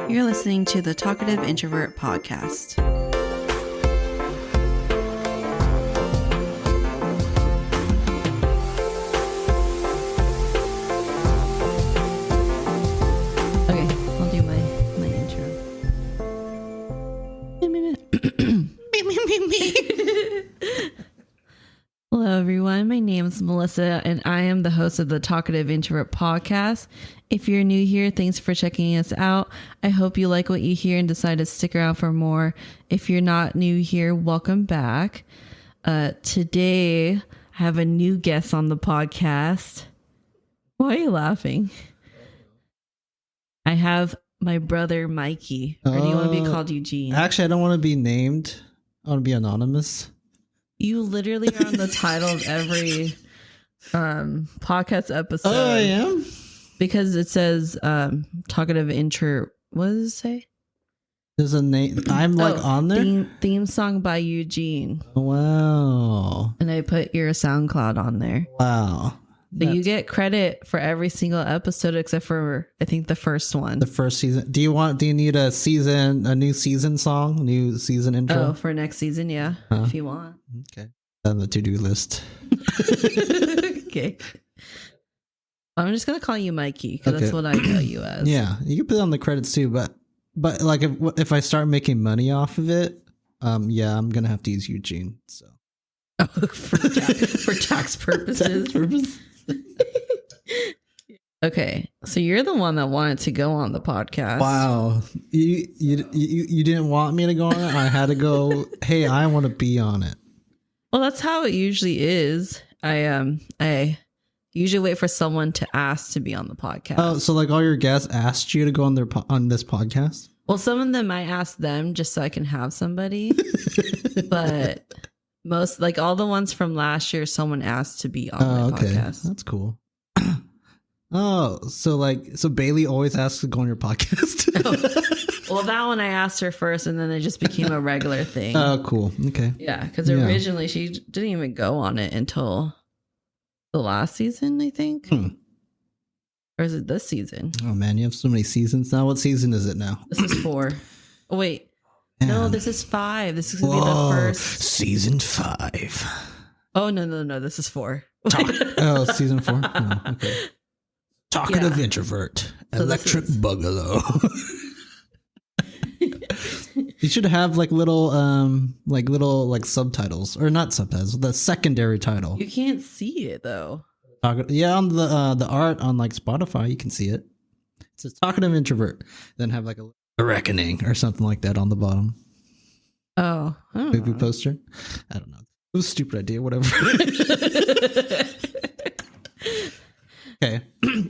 You're listening to the Talkative Introvert podcast. Okay, I'll do my intro. Hello, everyone. My name is Melissa, and I am the host of the Talkative Introvert podcast. If you're new here, thanks for checking us out. I hope you like what you hear and decide to stick around for more. If you're not new here, welcome back. Today, I have a new guest on the podcast. Why are you laughing? I have my brother, Mikie. Or do you want to be called Eugene? Actually, I don't want to be named. I want to be anonymous. You literally are on the title of every podcast episode. Oh, I am? Because it says talkative intro. What does it say? There's a name. I'm on there? Theme song by Eugene. Wow. And I put your SoundCloud on there. Wow. But you get credit for every single episode except for, I think, the first one. The first season. Do you need a new season song? New season intro? Oh, for next season, yeah. If you want. Okay. On the to-do list. Okay. I'm just gonna call you Mikie because that's what I know you as. Yeah, you can put it on the credits too, but like if I start making money off of it, yeah, I'm gonna have to use Eugene. So for tax purposes. Okay, so you're the one that wanted to go on the podcast. Wow, you didn't want me to go on it. I had to go. Hey, I want to be on it. Well, that's how it usually is. I usually wait for someone to ask to be on the podcast. Oh, so like all your guests asked you to go on on this podcast? Well, some of them I ask them just so I can have somebody. But most, like all the ones from last year, someone asked to be on my podcast. That's cool. Oh, so Bailey always asks to go on your podcast? Oh. Well, that one I asked her first, and then it just became a regular thing. Oh, cool. Okay. Yeah, because originally she didn't even go on it until the last season, I think. Or is it this season? Oh man, you have so many seasons now. What season is it now? This is 4. Oh wait, man. No, this is 5. This is gonna be the first season 5. Oh no, this is 4. Season 4. Oh, okay. Talkative introvert, so electric bungalow. You should have like little subtitles, or not subtitles, the secondary title. You can't see it though. Yeah, on the art on like Spotify, you can see it. It says talkative introvert. Then have like a reckoning or something like that on the bottom. Oh, movie poster. I don't know. It was a stupid idea. Whatever. Okay.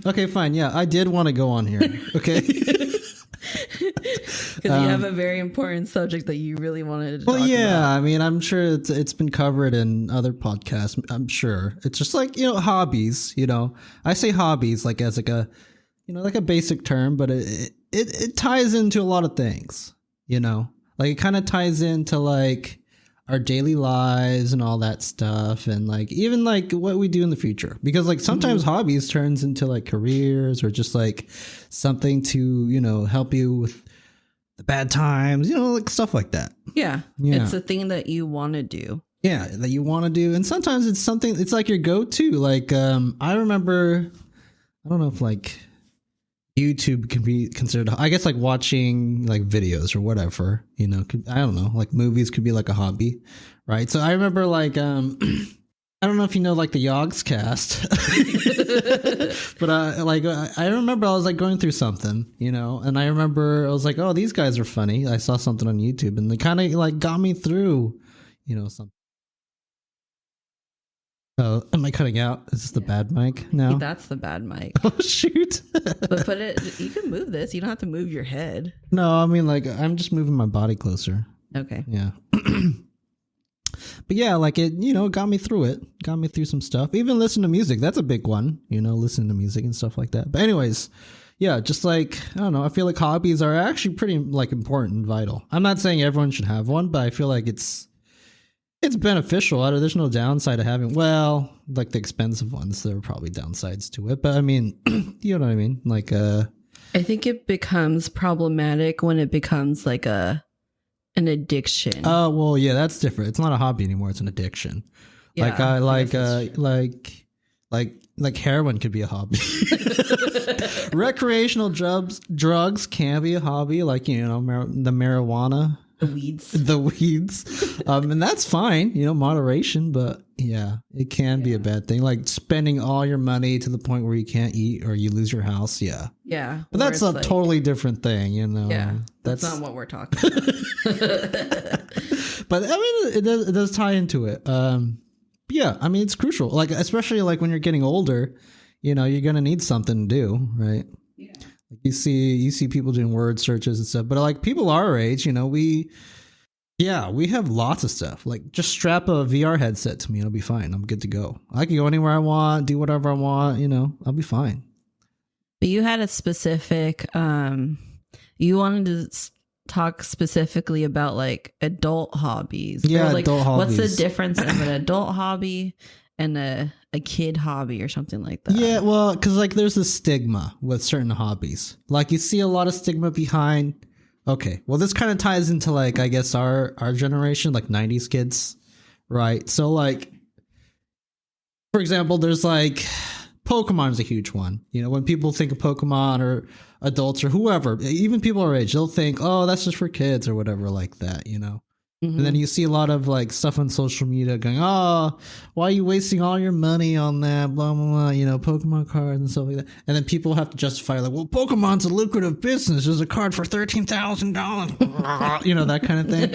Okay, fine. Yeah, I did want to go on here. Okay. Because you have a very important subject that you really wanted to talk about. I mean, I'm sure it's been covered in other podcasts. I'm sure. It's just like, hobbies, I say hobbies like as like a, like a basic term, but it ties into a lot of things, like it kind of ties into like our daily lives and all that stuff, and like even like what we do in the future, because like sometimes hobbies turns into like careers or just like something to help you with the bad times, like stuff like that. Yeah, it's a thing that you want to do. Yeah, that you want to do, and sometimes it's something, it's like your go-to. Like I remember, I don't know if like YouTube can be considered, I guess, like watching like videos or whatever, I don't know, like movies could be like a hobby, right? So I remember like I don't know if you know like the Yogs cast, but I remember I was like going through something, and I remember I was like, oh, these guys are funny. I saw something on YouTube and they kind of like got me through, something. Oh, am I cutting out? Is this the bad mic now? That's the bad mic. Oh, shoot. But you can move this. You don't have to move your head. No, I mean, like, I'm just moving my body closer. Okay. Yeah. But yeah, like it, got me through it. Got me through some stuff. Even listen to music. That's a big one, listening to music and stuff like that. But anyways, yeah, just like, I don't know. I feel like hobbies are actually pretty like important and vital. I'm not saying everyone should have one, but I feel like it's beneficial. There's no downside to having, well, like the expensive ones, there are probably downsides to it. But I mean, you know what I mean? Like, I think it becomes problematic when it becomes like an addiction. Oh, well, yeah, that's different. It's not a hobby anymore. It's an addiction. Yeah, Like like heroin could be a hobby. Recreational drugs can be a hobby, like, you know, the marijuana, the weeds, and that's fine, you know, moderation. But yeah, it can be a bad thing, like spending all your money to the point where you can't eat or you lose your house. Yeah, but that's a totally different thing, you know. Yeah, that's not what we're talking about. But I mean, it does tie into it. Yeah, I mean, it's crucial. Like, especially like when you're getting older, you know, you're gonna need something to do, right? Yeah. Like you see people doing word searches and stuff, but like people our age, you know, we have lots of stuff. Like, just strap a VR headset to me, and I'll be fine. I'm good to go. I can go anywhere I want, do whatever I want. You know, I'll be fine. But you had a specific, you wanted to talk specifically about like adult hobbies. Yeah, like, adult hobbies. What's the difference of an adult hobby and a kid hobby or something like that? Yeah, well, because like there's a stigma with certain hobbies. Like you see a lot of stigma behind. Okay, well, this kind of ties into like, I guess our generation, like 90s kids, right? So like, for example, there's like Pokemon's a huge one. You know, when people think of Pokemon or adults or whoever, even people our age, they'll think, oh, that's just for kids or whatever like that, you know? Mm-hmm. And then you see a lot of like stuff on social media going, oh, why are you wasting all your money on that? Blah, blah, blah, you know, Pokemon cards and stuff like that. And then people have to justify like, well, Pokemon's a lucrative business. There's a card for $13,000, you know, that kind of thing.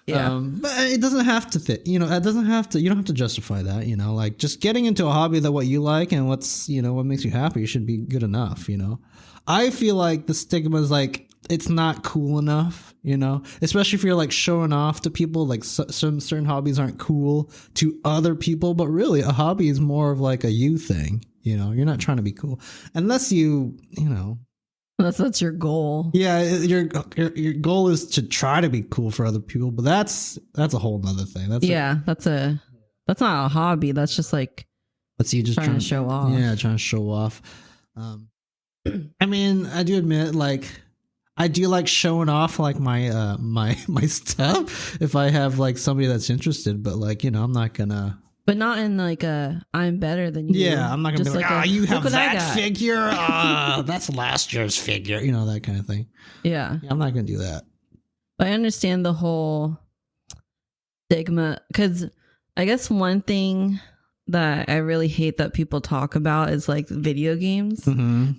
Yeah. But it doesn't have to fit, you know, you don't have to justify that, you know, like just getting into a hobby that what you like and what's, you know, what makes you happy should be good enough, you know. I feel like the stigma is like, it's not cool enough, you know, especially if you're like showing off to people, like some certain hobbies aren't cool to other people, but really a hobby is more of like a you thing, you know, you're not trying to be cool unless you know. That's your goal. Yeah. Your goal is to try to be cool for other people, but that's a whole nother thing. That's not a hobby. That's just like, that's you just trying to show off. Yeah. Trying to show off. I mean, I do admit, like, I do like showing off like my my stuff if I have like somebody that's interested, but like, you know, I'm not gonna. But not in like a I'm better than you. Yeah, I'm not gonna be like, you have that figure. That's last year's figure. You know, that kind of thing. Yeah, I'm not gonna do that. But I understand the whole stigma, because I guess one thing that I really hate that people talk about is like video games,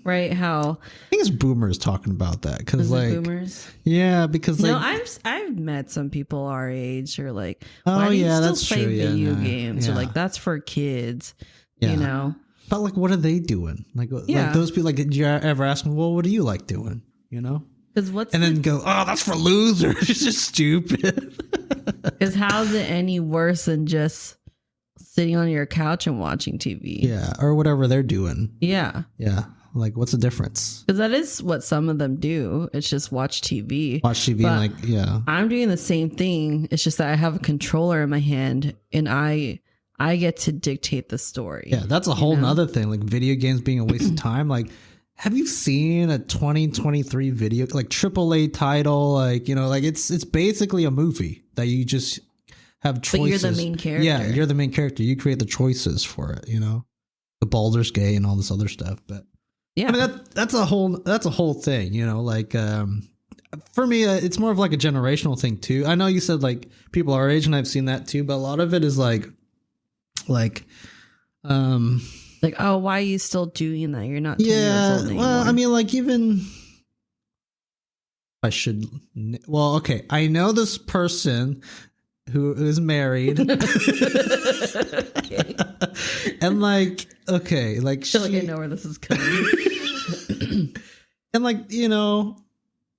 right? How I think it's boomers talking about that, because like boomers, yeah, because like, no, I've met some people our age who are like, why do you still play video games? Or like, that's for kids, you know. But like, what are they doing? Like those people, like, did you ever ask them, well, what do you like doing? You know, then go, oh, that's for losers. It's just stupid. Because how's it any worse than just sitting on your couch and watching TV? Yeah, or whatever they're doing. Yeah. Like, what's the difference? Because that is what some of them do. It's just watch TV. Watch TV, and like, yeah. I'm doing the same thing. It's just that I have a controller in my hand and I get to dictate the story. Yeah, that's a whole nother thing. Like, video games being a waste of time. Like, have you seen a 2023 video, like AAA title? Like, you know, like it's basically a movie that you just have choices. But you're the main character. Yeah, you're the main character. You create the choices for it, you know? The Baldur's Gate and all this other stuff. But yeah, I mean, that's a whole thing, you know? Like, for me, it's more of like a generational thing too. I know you said like people our age, and I've seen that too, but a lot of it is like, oh, why are you still doing that? You're not 10 years old anymore. Well, I mean, like, even okay, I know this person who is married. Okay. And like, okay, like, I feel like I know where this is coming. And like, you know,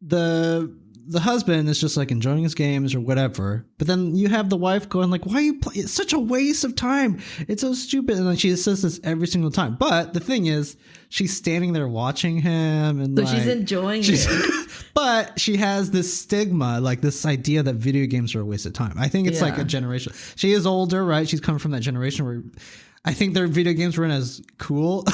the husband is just like enjoying his games or whatever, but then you have the wife going like, why are you playing? It's such a waste of time. It's so stupid. And then she says this every single time. But the thing is, she's standing there watching him, and so like, she's enjoying it. But she has this stigma, like this idea that video games are a waste of time. I think it's like a generation. She is older, right? She's coming from that generation where I think their video games weren't as cool.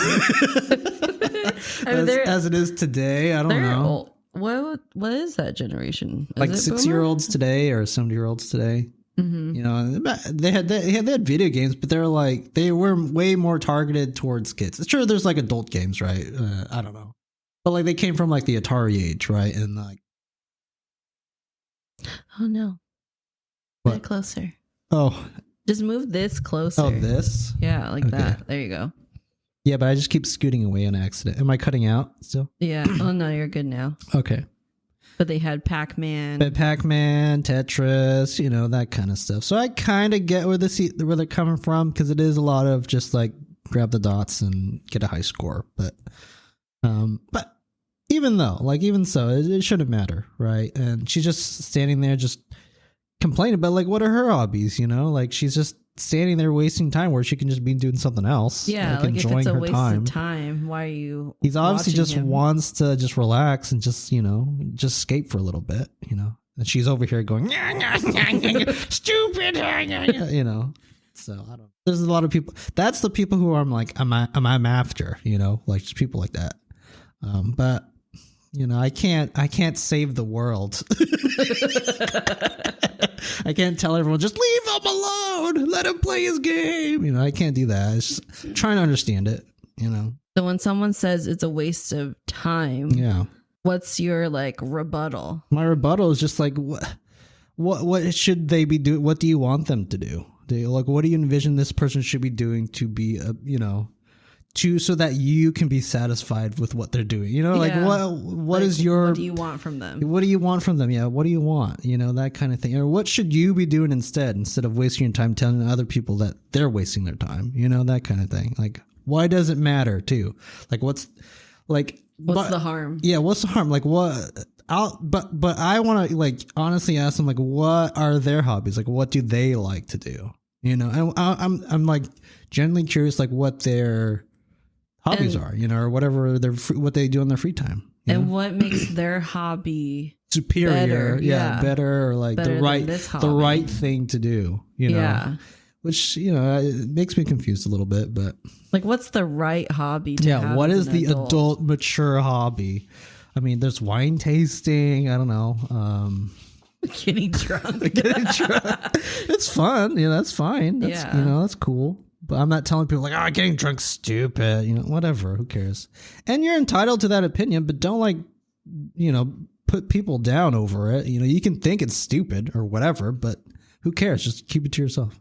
as it is today. I don't know. What is that generation? Like 6-year-olds today or 70-year-olds today. Mm-hmm. You know, they had video games, but they were way more targeted towards kids. Sure, there's like adult games, right? I don't know, but like they came from like the Atari age, right? And like, oh no, get closer. Oh, just move this closer. Oh, this? Yeah, like that. There you go. Yeah, but I just keep scooting away on accident. Am I cutting out still? Yeah. Oh no, you're good now. Okay. But they had Pac-Man, Tetris, you know, that kind of stuff. So I kind of get where they're coming from, because it is a lot of just like grab the dots and get a high score. But even so, it shouldn't matter, right? And she's just standing there, just complaining about like what are her hobbies, you know? Like she's just standing there wasting time where she can just be doing something else. Yeah, like enjoying if it's a waste of time, why are you? He's obviously just wants to just relax and just, you know, just escape for a little bit, you know. And she's over here going, stupid, you know. So I don't know. There's a lot of people. That's the people who I'm like, I'm after, you know, like just people like that. But you know, I can't save the world. I can't tell everyone, just leave him alone. Let him play his game. You know, I can't do that. It's just trying to understand it, you know. So when someone says it's a waste of time, yeah, what's your like rebuttal? My rebuttal is just like, what should they be doing? What do you want them to do? What do you envision this person should be doing to be, you know, so that you can be satisfied with what they're doing, you know, like what is your, what do you want from them? What do you want from them? Yeah. What do you want? You know, that kind of thing. Or what should you be doing instead of wasting your time telling other people that they're wasting their time, you know, that kind of thing. Like, why does it matter too? Like, what's the harm? Yeah. What's the harm? Like but I want to like honestly ask them, like, what are their hobbies? Like, what do they like to do? You know, and I'm like genuinely curious, like what their hobbies are, you know, or whatever what they do in their free time. And what makes their hobby superior, better, or like the right thing to do, you know. Yeah. Which, you know, it makes me confused a little bit, but like, what's the right hobby to have? What is the adult mature hobby? I mean, there's wine tasting, I don't know, getting drunk. It's fun, you know, that's fine. You know, that's cool. But I'm not telling people like, getting drunk's stupid, you know, whatever, who cares? And you're entitled to that opinion, but don't like, you know, put people down over it. You know, you can think it's stupid or whatever, but who cares? Just keep it to yourself.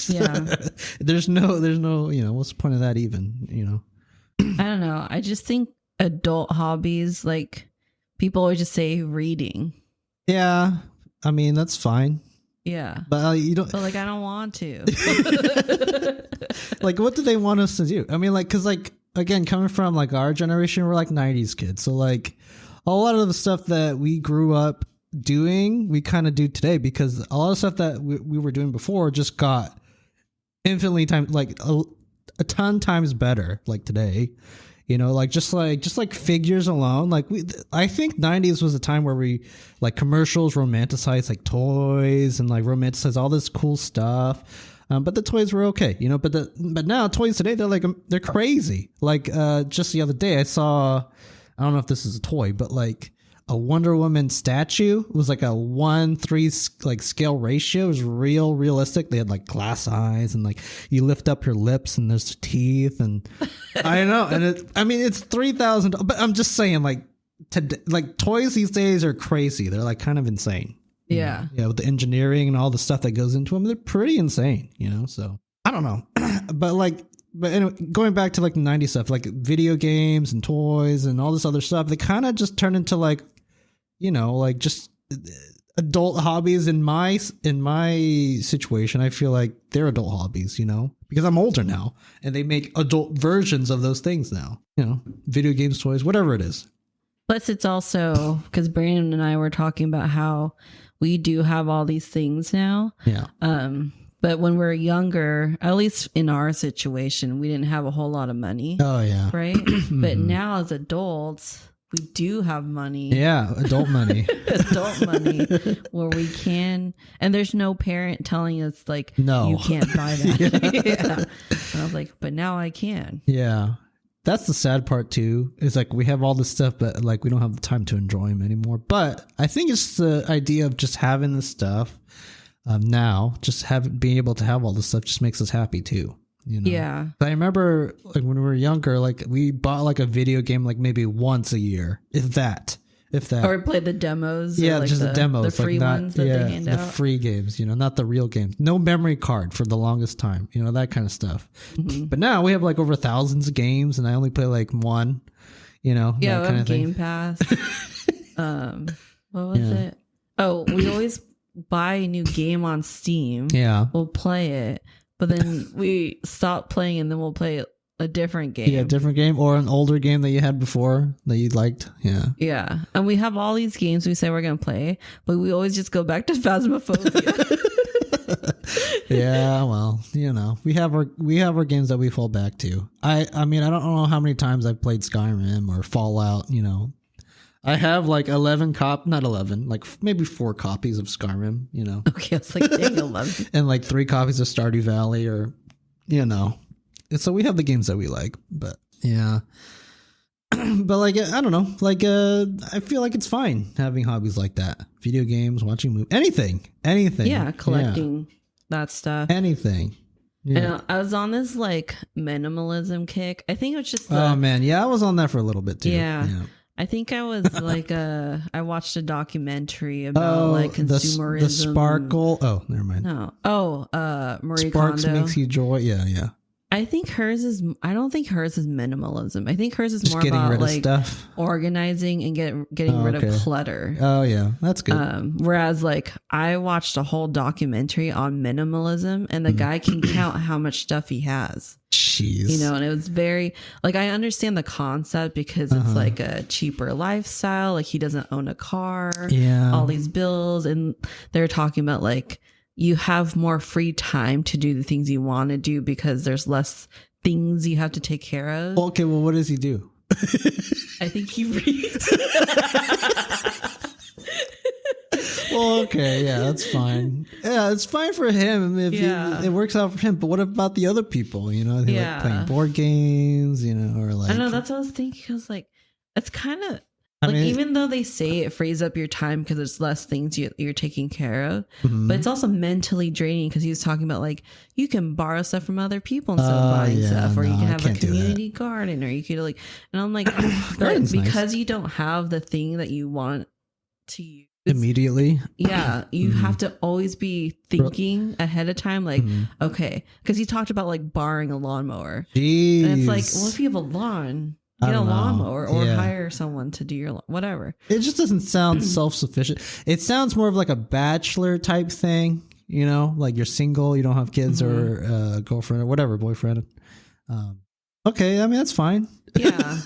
Yeah. There's no, you know, what's the point of that even, you know? I don't know. I just think adult hobbies, like people always just say reading. Yeah. I mean, that's fine. Yeah. But you don't. But like, I don't want to. Like, what do they want us to do? I mean, like, because like, again, coming from like our generation, we're like 90s kids. So like a lot of the stuff that we grew up doing, we kind of do today, because a lot of stuff that we were doing before just got infinitely times, like a ton times better, like today. You know, like just like figures alone, like I think 90s was a time where we like commercials romanticized like toys and like romanticized all this cool stuff. But the toys were okay, you know, but now toys today, they're crazy. Like just the other day I saw, I don't know if this is a toy, but like a Wonder Woman statue. It was like a 1:3 like scale ratio. It was realistic. They had like glass eyes, and like you lift up her lips and there's teeth, and I know. And it's $3,000. But I'm just saying, like like toys these days are crazy. They're like kind of insane. Yeah. Yeah, with the engineering and all the stuff that goes into them, they're pretty insane, you know? So I don't know. But anyway, going back to like the 90s stuff, like video games and toys and all this other stuff, they kind of just turn into like, you know, like just adult hobbies. In my situation, I feel like they're adult hobbies, you know, because I'm older now and they make adult versions of those things now, you know, video games, toys, whatever it is. Plus it's also because Brandon and I were talking about how we do have all these things now. Yeah. But when we're younger, at least in our situation, we didn't have a whole lot of money. Oh, yeah. Right? But now as adults, we do have money. Yeah, adult money. Adult money where we can. And there's no parent telling us, like, no, you can't buy that. Yeah. And I was like, but now I can. Yeah. That's the sad part too. It's like we have all this stuff, but like we don't have the time to enjoy them anymore. But I think it's the idea of just having this stuff now, just being able to have all this stuff just makes us happy too. You know? Yeah. I remember like when we were younger, like we bought like a video game like maybe once a year, if that. Or play the demos. Yeah, or like just the demos, the free ones that they hand out. The free games, not the real games. No memory card for the longest time, that kind of stuff. Mm-hmm. But now we have like over thousands of games, and I only play like one. Yeah, that we kind have of Game Pass. What was it? Oh, we always buy a new game on Steam. Yeah, we'll play it, but then we stop playing, and then we'll play a different game. Yeah, different game or an older game that you had before that you liked. Yeah. Yeah. And we have all these games we say we're going to play, but we always just go back to Phasmophobia. Yeah, well, we have our games that we fall back to. I mean, I don't know how many times I've played Skyrim or Fallout, I have like like maybe 4 copies of Skyrim, Okay, it's like dang 11. And like 3 copies of Stardew Valley or so we have the games that we like, but yeah. But like, I don't know, like, I feel like it's fine having hobbies like that. Video games, watching movies, anything. Yeah, collecting that stuff. Anything. Yeah. And I was on this like minimalism kick. I think it was just oh man, yeah, I was on that for a little bit too. Yeah. I think I was like I watched a documentary about like consumerism. The sparkle. Oh, never mind. No. Marie Sparks Kondo. makes you joy. Yeah. I think hers is. I don't think hers is minimalism. I think hers is just more getting about rid of like stuff. Organizing and getting rid of clutter. Oh yeah, that's good. Whereas like I watched a whole documentary on minimalism, and the guy can count how much stuff he has. Jeez. And it was very like I understand the concept because it's like a cheaper lifestyle. Like he doesn't own a car. Yeah. All these bills, and they're talking about like. You have more free time to do the things you want to do because there's less things you have to take care of. Okay, well, what does he do? I think he reads. Well, okay, yeah, that's fine. Yeah, it's fine for him if it works out for him. But what about the other people? They like playing board games, or like. I know, that's what I was thinking. I was like, it's kind of. Like, even though they say it frees up your time because there's less things you're taking care of, but it's also mentally draining because he was talking about like you can borrow stuff from other people instead of buying stuff, or you can have a community garden, or you could like, and I'm like, but because you don't have the thing that you want to use immediately. Yeah, you have to always be thinking ahead of time, like, okay, because he talked about like borrowing a lawnmower. Jeez. And it's like, well, if you have a lawn. Get a lawnmower or hire someone to do your whatever. It just doesn't sound self-sufficient. It sounds more of like a bachelor type thing, like you're single, you don't have kids or girlfriend or whatever, boyfriend. Okay, I mean, that's fine. Yeah.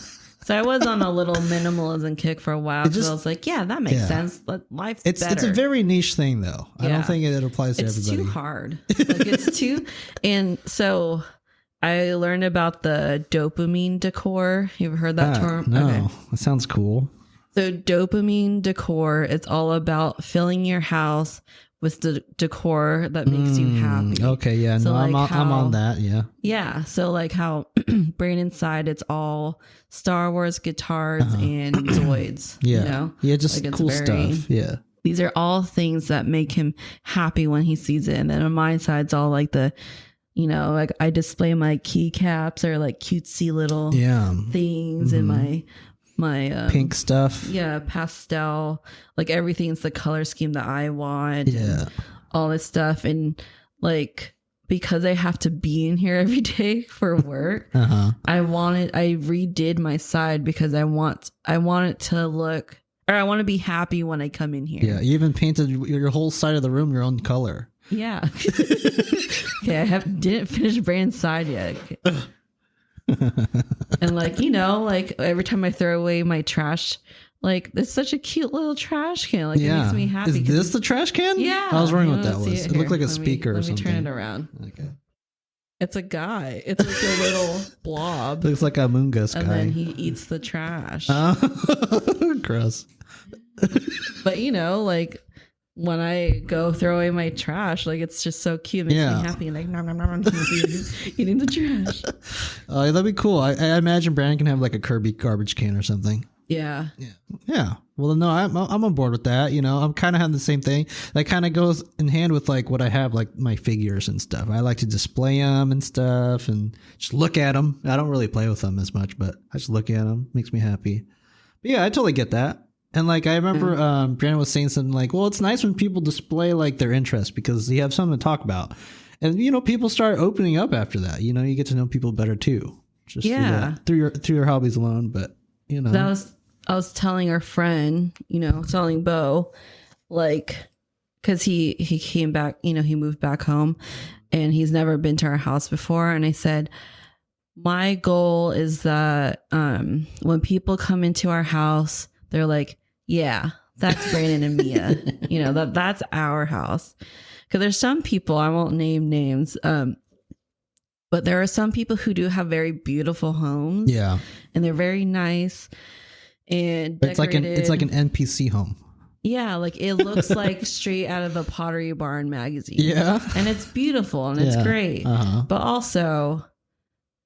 So I was on a little minimalism kick for a while because I was like, yeah, that makes sense. Life's better. It's a very niche thing, though. I don't think it applies to everybody. It's too hard. Like, it's too... And so... I learned about the dopamine decor. You've heard that term? No, okay. That sounds cool. So dopamine decor, it's all about filling your house with the decor that makes you happy. Okay, yeah. So no, like I'm on that, yeah. Yeah, so like how Brain Inside, it's all Star Wars guitars and Zoids. Yeah. Yeah, just like cool stuff. Yeah. These are all things that make him happy when he sees it. And then on my side, it's all like the... like I display my keycaps or like cutesy little things in my pink stuff. Yeah, pastel. Like everything's the color scheme that I want. Yeah, all this stuff, and like because I have to be in here every day for work, I redid my side because I want it to look, or I want to be happy when I come in here. Yeah, you even painted your whole side of the room your own color. Yeah. Okay, I didn't finish Brain Inside yet. Okay. And like, like every time I throw away my trash, like it's such a cute little trash can. Like it makes me happy. Is this the trash can? Yeah. I was wondering what that was. It looked like a speaker or something. Let me turn it around. Okay. It's a guy. It's like a little blob. Looks like a Moongus guy. And then he eats the trash. Oh, gross. But like when I go throw away my trash, like it's just so cute. It makes me happy. Like nom, nom, nom, nom, eating the trash. That'd be cool. I imagine Brandon can have like a Kirby garbage can or something. Yeah. Yeah. Well, no, I'm on board with that. You know, I'm kind of having the same thing. That kind of goes in hand with like what I have, like my figures and stuff. I like to display them and stuff and just look at them. I don't really play with them as much, but I just look at them. Makes me happy. But yeah, I totally get that. And like I remember Brandon was saying something like, well, it's nice when people display like their interests because you have something to talk about. And, you know, people start opening up after that. You know, you get to know people better too. Just through your hobbies alone. But, you know. I was telling our friend, you know, telling Bo, like, because he came back, you know, he moved back home and he's never been to our house before. And I said, my goal is that when people come into our house, they're like, yeah, that's Brandon and Mia. You know, that's our house. Because there's some people, I won't name names, but there are some people who do have very beautiful homes. Yeah. And they're very nice. And it's like an NPC home. Yeah, like it looks like straight out of a Pottery Barn magazine. Yeah. And it's beautiful and it's great. Uh-huh. But also,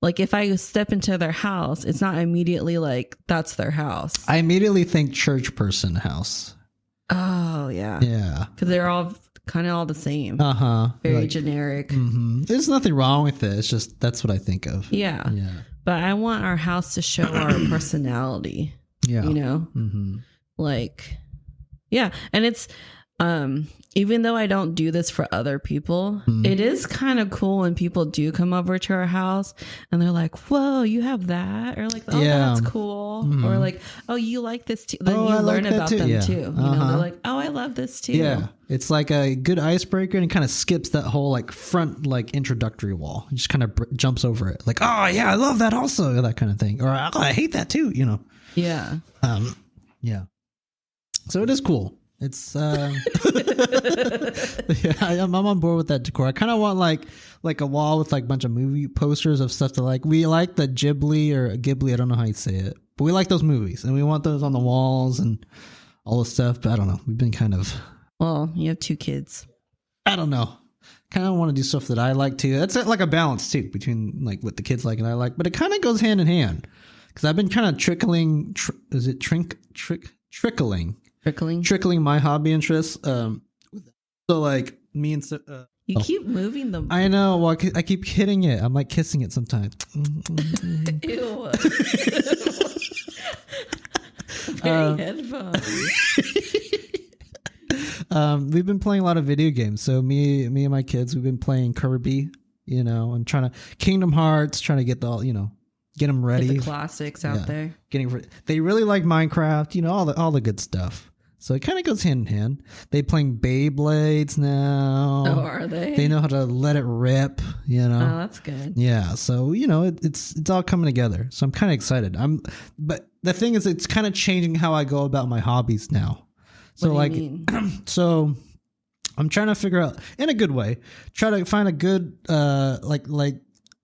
like if I step into their house, it's not immediately like that's their house. I immediately think church person house. Oh, yeah. Yeah. Because they're all kind of all the same. Uh-huh. Very like, generic. Mm-hmm. There's nothing wrong with it. It's just that's what I think of. Yeah. Yeah. But I want our house to show our personality. Yeah. You know? Mm-hmm. Like, yeah. And it's, even though I don't do this for other people, it is kind of cool when people do come over to our house and they're like, whoa, you have that? Or like, oh, that's cool. Or like, oh, you like this too. Then you learn like about them too. You know, they're like, oh, I love this too. Yeah. It's like a good icebreaker and it kind of skips that whole like front, like introductory wall. It just kind of jumps over it. Like, oh yeah, I love that also. That kind of thing. Or oh, I hate that too, you know? Yeah. Yeah. So it is cool. It's yeah, I'm on board with that decor. I kind of want like a wall with like a bunch of movie posters of stuff to like. We like the Ghibli. I don't know how you say it, but we like those movies, and we want those on the walls and all this stuff. But I don't know. We've been kind of. Well, you have 2 kids. I don't know. Kind of want to do stuff that I like too. That's like a balance too between like what the kids like and I like, but it kind of goes hand in hand because I've been kind of trickling my hobby interests. So like me and you keep moving them. I know. Well, I keep hitting it. I'm like kissing it sometimes. Ew. Very headphones. We've been playing a lot of video games. So me and my kids, we've been playing Kirby, you know, and trying to Kingdom Hearts, trying to get get them ready. Get the classics out there. They really like Minecraft, you know, all the good stuff. So it kind of goes hand in hand. They playing Beyblades now. Oh, are they? They know how to let it rip, you know. Oh, that's good. Yeah, so you know, it's all coming together. So I'm kind of excited. But the thing is, it's kind of changing how I go about my hobbies now. So what do you mean? So I'm trying to figure out in a good way, try to find a good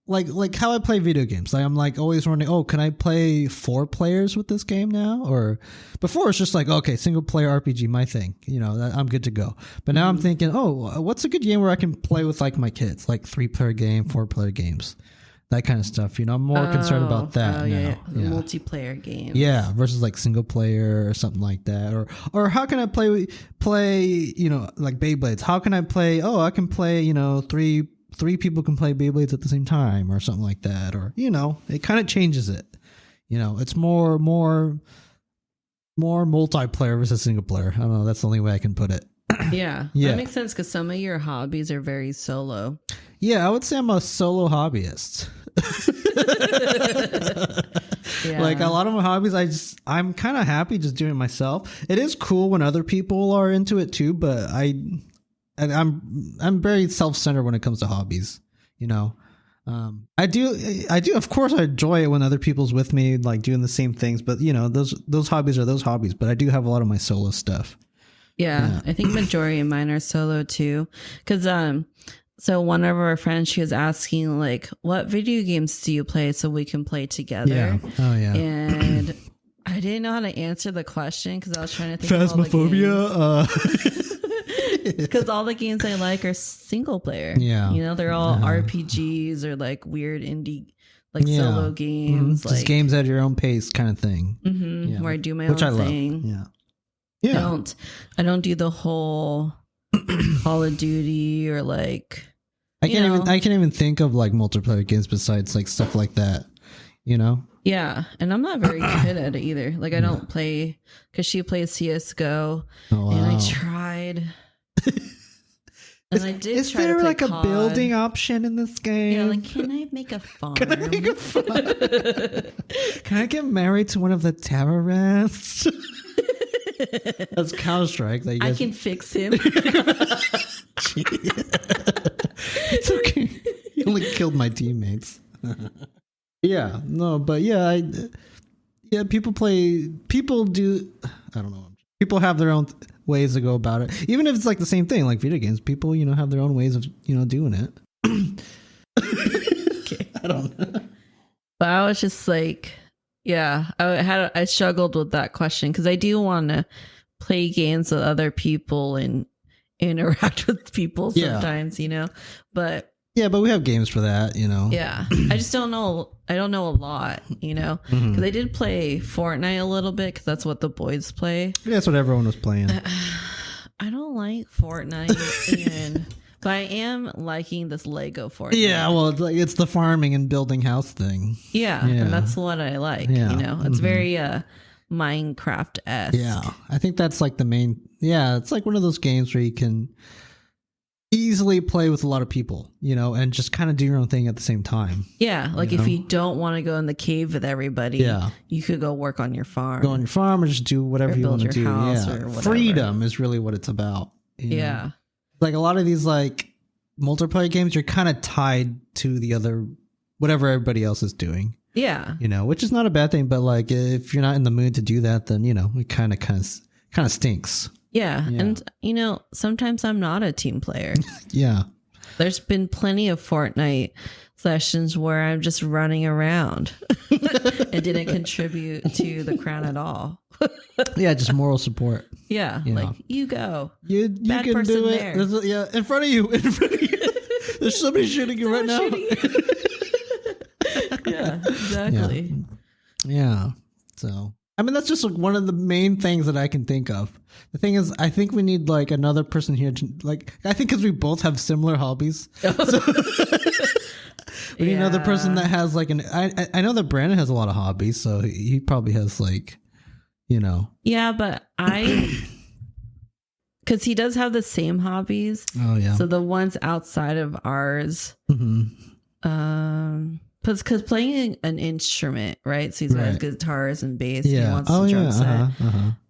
like how I play video games. Like I'm like always wondering, oh, can I play 4 players with this game now? Or before it's just like, okay, single player RPG, my thing, you know, I'm good to go. But now I'm thinking, oh, what's a good game where I can play with like my kids, like 3-player game, 4-player games, that kind of stuff. You know, I'm more concerned about that now. Yeah. Multiplayer games. Yeah, versus like single player or something like that. Or how can I play, you know, like Beyblades? How can I play? Oh, I can play, you know, three people can play Beyblades at the same time or something like that. Or, you know, it kind of changes it. You know, it's more multiplayer versus single player. I don't know. That's the only way I can put it. Yeah. That makes sense because some of your hobbies are very solo. Yeah, I would say I'm a solo hobbyist. Yeah. Like a lot of my hobbies, I'm kind of happy just doing it myself. It is cool when other people are into it too, but I'm very self-centered when it comes to hobbies, you know. I do of course I enjoy it when other people's with me like doing the same things, but you know, those hobbies are those hobbies, but I do have a lot of my solo stuff. Yeah. I think majority of mine are solo too, cuz so one of our friends, she was asking like, what video games do you play so we can play together? Yeah. Oh yeah. And I didn't know how to answer the question because I was trying to think Phasmophobia. Because all the games I like are single player. Yeah. You know, they're all RPGs or like weird indie, like solo games. Like just games at your own pace kind of thing. Where I do my own thing. Love. Yeah. I don't do the whole Call of Duty or like I can't even think of like multiplayer games besides like stuff like that, you know? Yeah, and I'm not very good at it either. Like I don't play because she plays CS:GO, and I tried. And I did. Is try there to play like COD. a building option in this game? Yeah, like can I make a farm? Can I get married to one of the terrorists? That's Counter-Strike. That I can fix him. It's okay. He only killed my teammates. Yeah, no, but yeah, people do, I don't know. People have their own ways to go about it. Even if it's like the same thing, like video games, people, have their own ways of, doing it. Okay. I don't know. But I was just like, yeah, I struggled with that question because I do want to play games with other people and interact with people sometimes, but yeah, but we have games for that, Yeah, I just don't know. I don't know a lot, because I did play Fortnite a little bit because that's what the boys play. Yeah, that's what everyone was playing. I don't like Fortnite, but I am liking this Lego Fortnite. Yeah, well, it's the farming and building house thing. Yeah, and that's what I like. Yeah. It's very Minecraft-esque. Yeah, I think that's like the main. Yeah, it's like one of those games where you can easily play with a lot of people, and just kind of do your own thing at the same time. Yeah, like if you don't want to go in the cave with everybody, you could go work on your farm. Go on your farm or just do whatever you want to do. Yeah, freedom is really what it's about. Yeah, like a lot of these like multiplayer games, you're kind of tied to the other whatever everybody else is doing. Yeah, which is not a bad thing, but like if you're not in the mood to do that, then it kind of stinks. Yeah. And, sometimes I'm not a team player. Yeah. There's been plenty of Fortnite sessions where I'm just running around and didn't contribute to the crown at all. Yeah, just moral support. Yeah. Like, you go. You Bad can person do it. there. In front of you. There's somebody shooting you right now. Yeah, exactly. Yeah. So, I mean, that's just like one of the main things that I can think of. The thing is, I think we need like another person here to I think because we both have similar hobbies. So we need another person that has like I know that Brandon has a lot of hobbies, so he probably has like, Yeah, but because he does have the same hobbies. Oh yeah. So the ones outside of ours, because playing an instrument, right? So he's got guitars and bass. Yeah. He wants a drum set.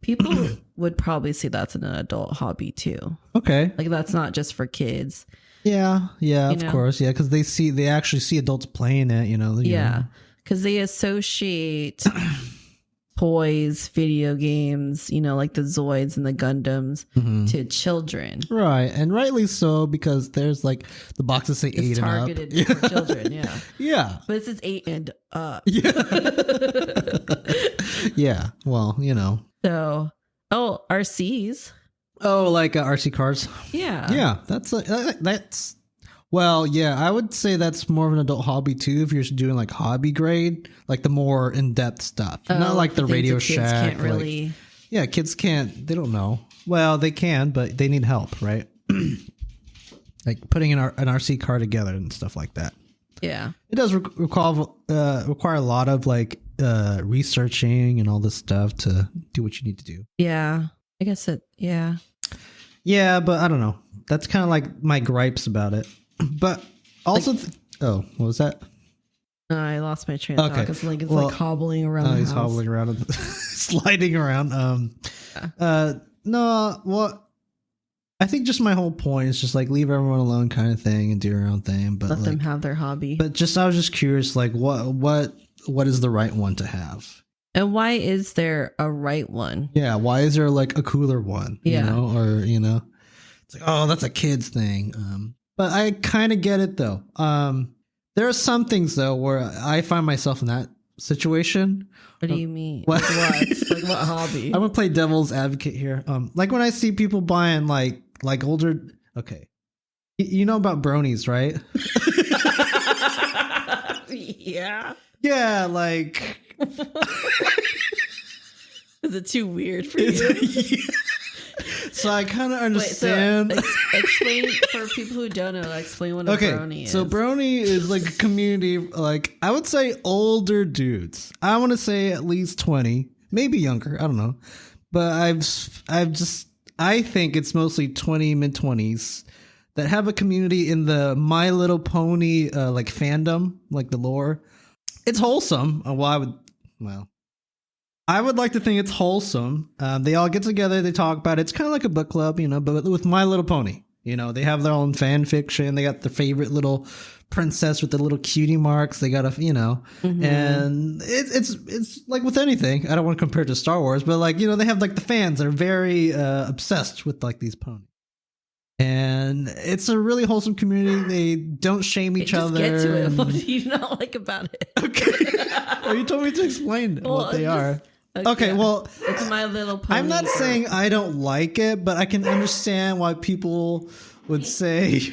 People would probably say that's an adult hobby too. Okay. Like that's not just for kids. Yeah. Yeah. Of course. Yeah. Because they actually see adults playing it. Yeah. Because they associate toys, video games, like the Zoids and the Gundams to children. Right. And rightly so, because there's like the boxes say 8 and up. Targeted for children, yeah. Yeah. But it says 8 and up. Yeah. Yeah. Well, So, RCs. Oh, like RC cars. Yeah. Yeah. That's. Well, yeah, I would say that's more of an adult hobby too. If you're doing like hobby grade, like the more in-depth stuff, not like the Radio Shack. Kids can't really. Kids can't. They don't know. Well, they can, but they need help, right? Like putting an RC car together and stuff like that. Yeah, it does require a lot of like researching and all this stuff to do what you need to do. Yeah, I guess it. Yeah. Yeah, but I don't know. That's kind of like my gripes about it. But also, what was that? I lost my train of thought because like like hobbling around. Oh, he's hobbling around, and sliding around. No, well, I think just my whole point is just like leave everyone alone, kind of thing, and do your own thing. But let them have their hobby. But I was just curious, like what is the right one to have? And why is there a right one? Yeah, why is there like a cooler one? Yeah, it's like, oh, that's a kid's thing. But I kind of get it though. There are some things though where I find myself in that situation. What do you mean? What? Like what hobby? I'm gonna play devil's advocate here. Like when I see people buying like like older. Okay, you know about bronies, right? Yeah. Yeah, like. Is it too weird for you? So I kind of understand. Wait, so explain for people who don't know. Explain what a brony is. So brony is like a community, like I would say older dudes. I want to say at least 20, maybe younger. I don't know, but I think it's mostly 20 mid-20s that have a community in the My Little Pony like fandom, like the lore. It's wholesome. I would like to think it's wholesome. They all get together, they talk about it. It's kind of like a book club, but with My Little Pony. They have their own fan fiction. They got their favorite little princess with the little cutie marks. They got and it's like with anything. I don't want to compare it to Star Wars, but they have like the fans that are very obsessed with like these ponies. And it's a really wholesome community. They don't shame each other. Get to it. What do you not like about it? Okay. Well, you told me to explain what they are. Okay, well, it's My Little Pony. I'm not saying I don't like it, but I can understand why people would say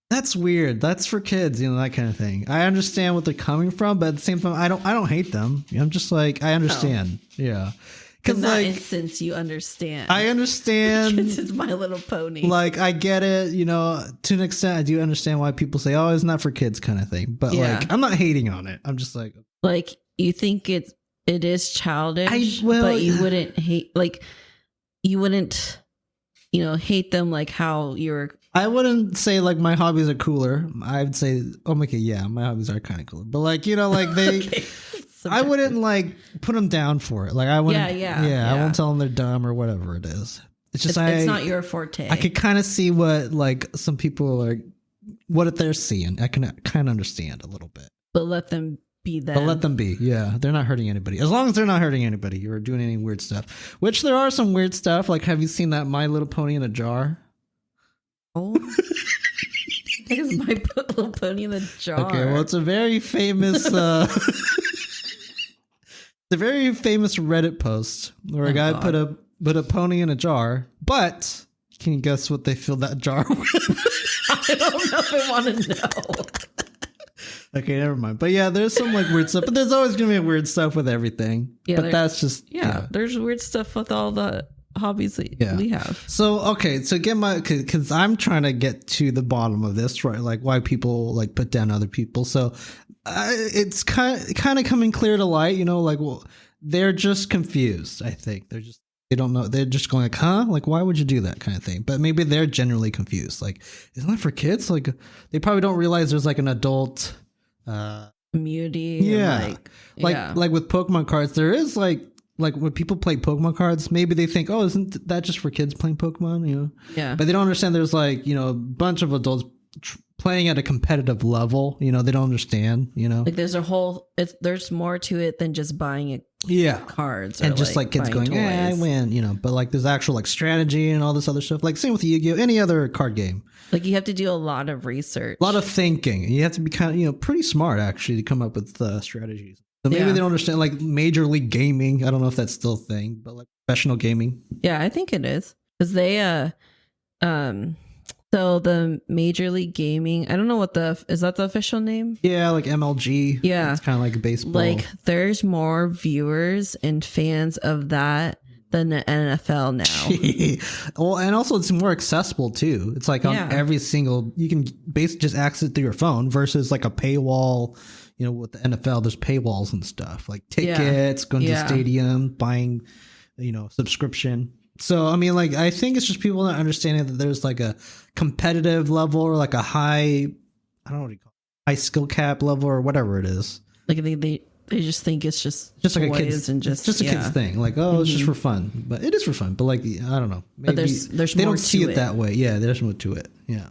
that's weird. That's for kids, that kind of thing. I understand what they're coming from, but at the same time, I don't hate them. I'm just like I understand. Oh. Yeah. In that instance, you understand. I understand. Because it's My Little Pony. Like, I get it, to an extent, I do understand why people say, oh, it's not for kids kind of thing. But, I'm not hating on it. I'm just like... Like, you think it is childish, but you wouldn't hate... Like, you wouldn't, hate them like how you're... I wouldn't say, like, my hobbies are cooler. I'd say, oh, okay, yeah, my hobbies are kind of cooler. But, like, they... Okay. I wouldn't like put them down for it. Like I wouldn't. Yeah. I won't tell them they're dumb or whatever it is. It's just it's not your forte. I could kind of see what like some people are, what they're seeing. I can kind of understand a little bit. But let them be them. But let them be. Yeah, they're not hurting anybody. As long as they're not hurting anybody, or doing any weird stuff. Which there are some weird stuff. Like, have you seen that My Little Pony in a jar? Oh. That is My Little Pony in a jar. Okay, well, it's a very famous. The very famous Reddit post where a guy put a pony in a jar, but can you guess what they filled that jar with? I don't know if I want to know. Okay, never mind. But yeah, there's some like weird stuff, but there's always gonna be weird stuff with everything. Yeah, but that's just there's weird stuff with all the hobbies that we have. So okay, so because I'm trying to get to the bottom of this, right? Like why people like put down other people. So it's kind of coming clear to light, they're just confused. I think they don't know. They're just going like, huh? Like, why would you do that kind of thing? But maybe they're generally confused. Like, isn't that for kids? Like, they probably don't realize there's like an adult community. Yeah. Like with Pokemon cards, there is like when people play Pokemon cards, maybe they think, oh, isn't that just for kids playing Pokemon? Yeah. But they don't understand there's like, a bunch of adults playing at a competitive level. They don't understand, Like there's there's more to it than just buying cards. And just like kids going, I win, but like there's actual like strategy and all this other stuff. Like same with Yu-Gi-Oh! Any other card game. Like you have to do a lot of research. A lot of thinking. You have to be kind of, pretty smart actually to come up with strategies. So maybe they don't understand like Major League Gaming. I don't know if that's still a thing, but like professional gaming. Yeah, I think it is. Because they, so the Major League Gaming, I don't know is that the official name? Yeah, like MLG. Yeah. It's kind of like baseball. Like there's more viewers and fans of that than the NFL now. Well, and also it's more accessible too. It's like on every single, you can basically just access it through your phone versus like a paywall. With the NFL, there's paywalls and stuff like tickets, going to the stadium, buying, subscription. So, I mean, like, I think it's just people not understanding that there's like a competitive level or like a high, I don't know what you call it, high skill cap level or whatever it is. Like they just think it's just like a kid's and just a kid's thing. Like, oh, it's just for fun, but it is for fun. But like, I don't know, maybe but there's they more don't see to it that way. Yeah, there's more to it. Yeah.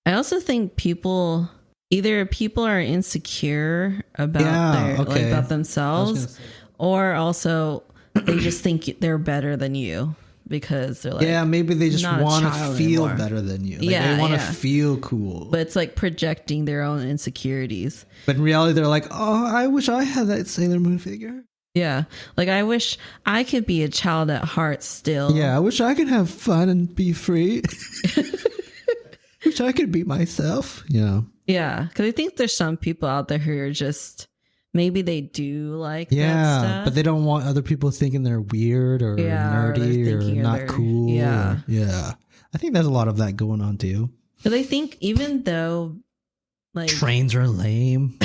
I also think people are insecure about about themselves, or also they just think they're better than you because they're like, maybe they just want to feel better than you. Like, they want to feel cool, but it's like projecting their own insecurities. But in reality, they're like, oh, I wish I had that Sailor Moon figure. Yeah. Like I wish I could be a child at heart still. Yeah, I wish I could have fun and be free. Wish I could be myself. Yeah. Yeah. Because I think there's some people out there who are just maybe they do like that stuff. But they don't want other people thinking they're weird or nerdy or not cool. Yeah. Yeah. I think there's a lot of that going on too. Because I think even though like trains are lame.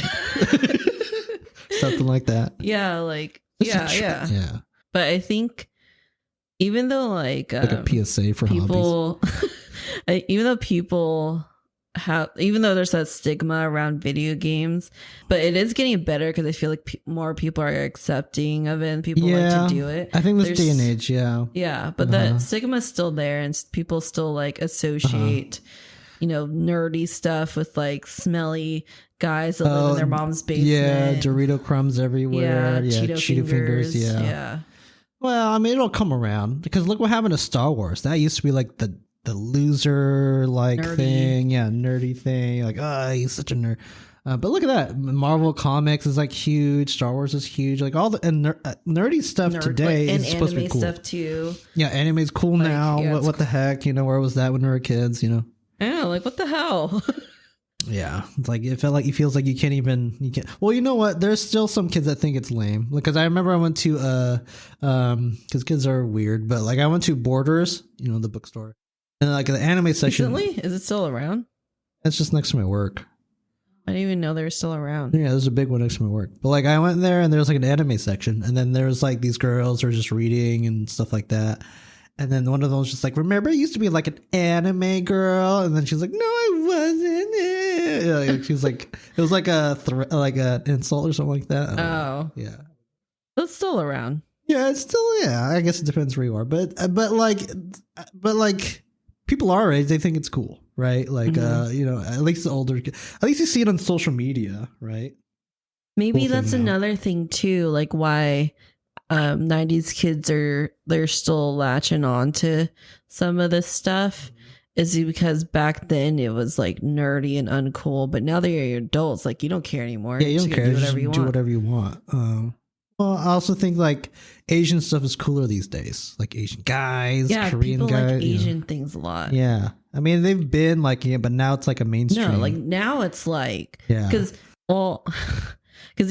Something like that. Yeah, like yeah. But I think even though like a PSA for people, even though there's that stigma around video games, but it is getting better because I feel like more people are accepting of it and people like to do it. I think this day and age, yeah, but that stigma is still there and people still like associate, nerdy stuff with like smelly guys that live in their mom's basement. Yeah, Dorito crumbs everywhere. Yeah, Cheeto fingers. Yeah. Well, I mean, it'll come around because look what happened to Star Wars. That used to be like the loser like thing. Yeah, nerdy thing. Like, he's such a nerd. But look at that. Marvel Comics is like huge. Star Wars is huge. Like all the nerdy stuff today is supposed to be cool. Stuff too. Yeah, anime's cool now. Yeah, what the heck? Where was that when we were kids? I know, like what the hell? Yeah, it's like it feels like you can't. Well, you know what? There's still some kids that think it's lame. Because I remember I went to because kids are weird, but like I went to Borders, the bookstore, and like the anime section. Recently? Is it still around? It's just next to my work. I didn't even know they were still around. Yeah, there's a big one next to my work. But like I went there and there was like an anime section, and then there was like these girls who were just reading and stuff like that. And then one of them was just like, remember, I used to be like an anime girl. And then she's like, no, I wasn't. She was like, it was like an insult or something like that. Oh. Yeah. It's still around. Yeah, it's still, I guess it depends where you are. But like people our age, they think it's cool, right? Like, at least the older, at least you see it on social media, right? Maybe cool that's another thing too. Like why 90s kids they're still latching on to some of this stuff is because back then it was like nerdy and uncool, but now they're adults, like you don't care anymore. Yeah, you don't care. Do whatever you want. Well, I also think like Asian stuff is cooler these days, like Asian guys, Korean people guys, like Asian things a lot. Yeah, I mean they've been liking it, but now it's like a mainstream. No, like now it's like because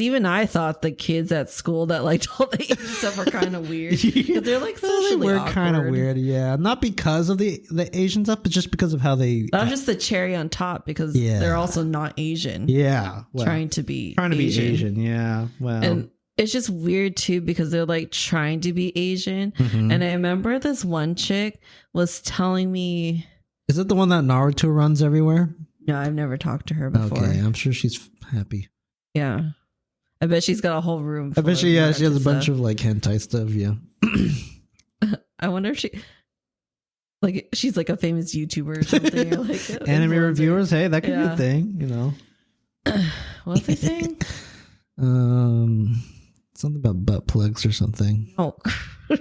even I thought the kids at school that liked all the Asian stuff were kind of weird. Because they're like socially awkward. Kind of weird, yeah. Not because of the Asian stuff, but just because of how they... Not just the cherry on top, because they're also not Asian. Yeah. Well, trying to be Asian, yeah. Well... And it's just weird, too, because they're like trying to be Asian. Mm-hmm. And I remember this one chick was telling me... Is it the one that Naruto runs everywhere? No, I've never talked to her before. Okay, I'm sure she's happy. Yeah. I bet she's got a whole room. I bet she has a bunch of like hentai stuff. Yeah. I wonder if she's like a famous YouTuber or something. Or like anime reviewers. Hey, that could be a thing. What was I saying? Something about butt plugs or something. Oh, what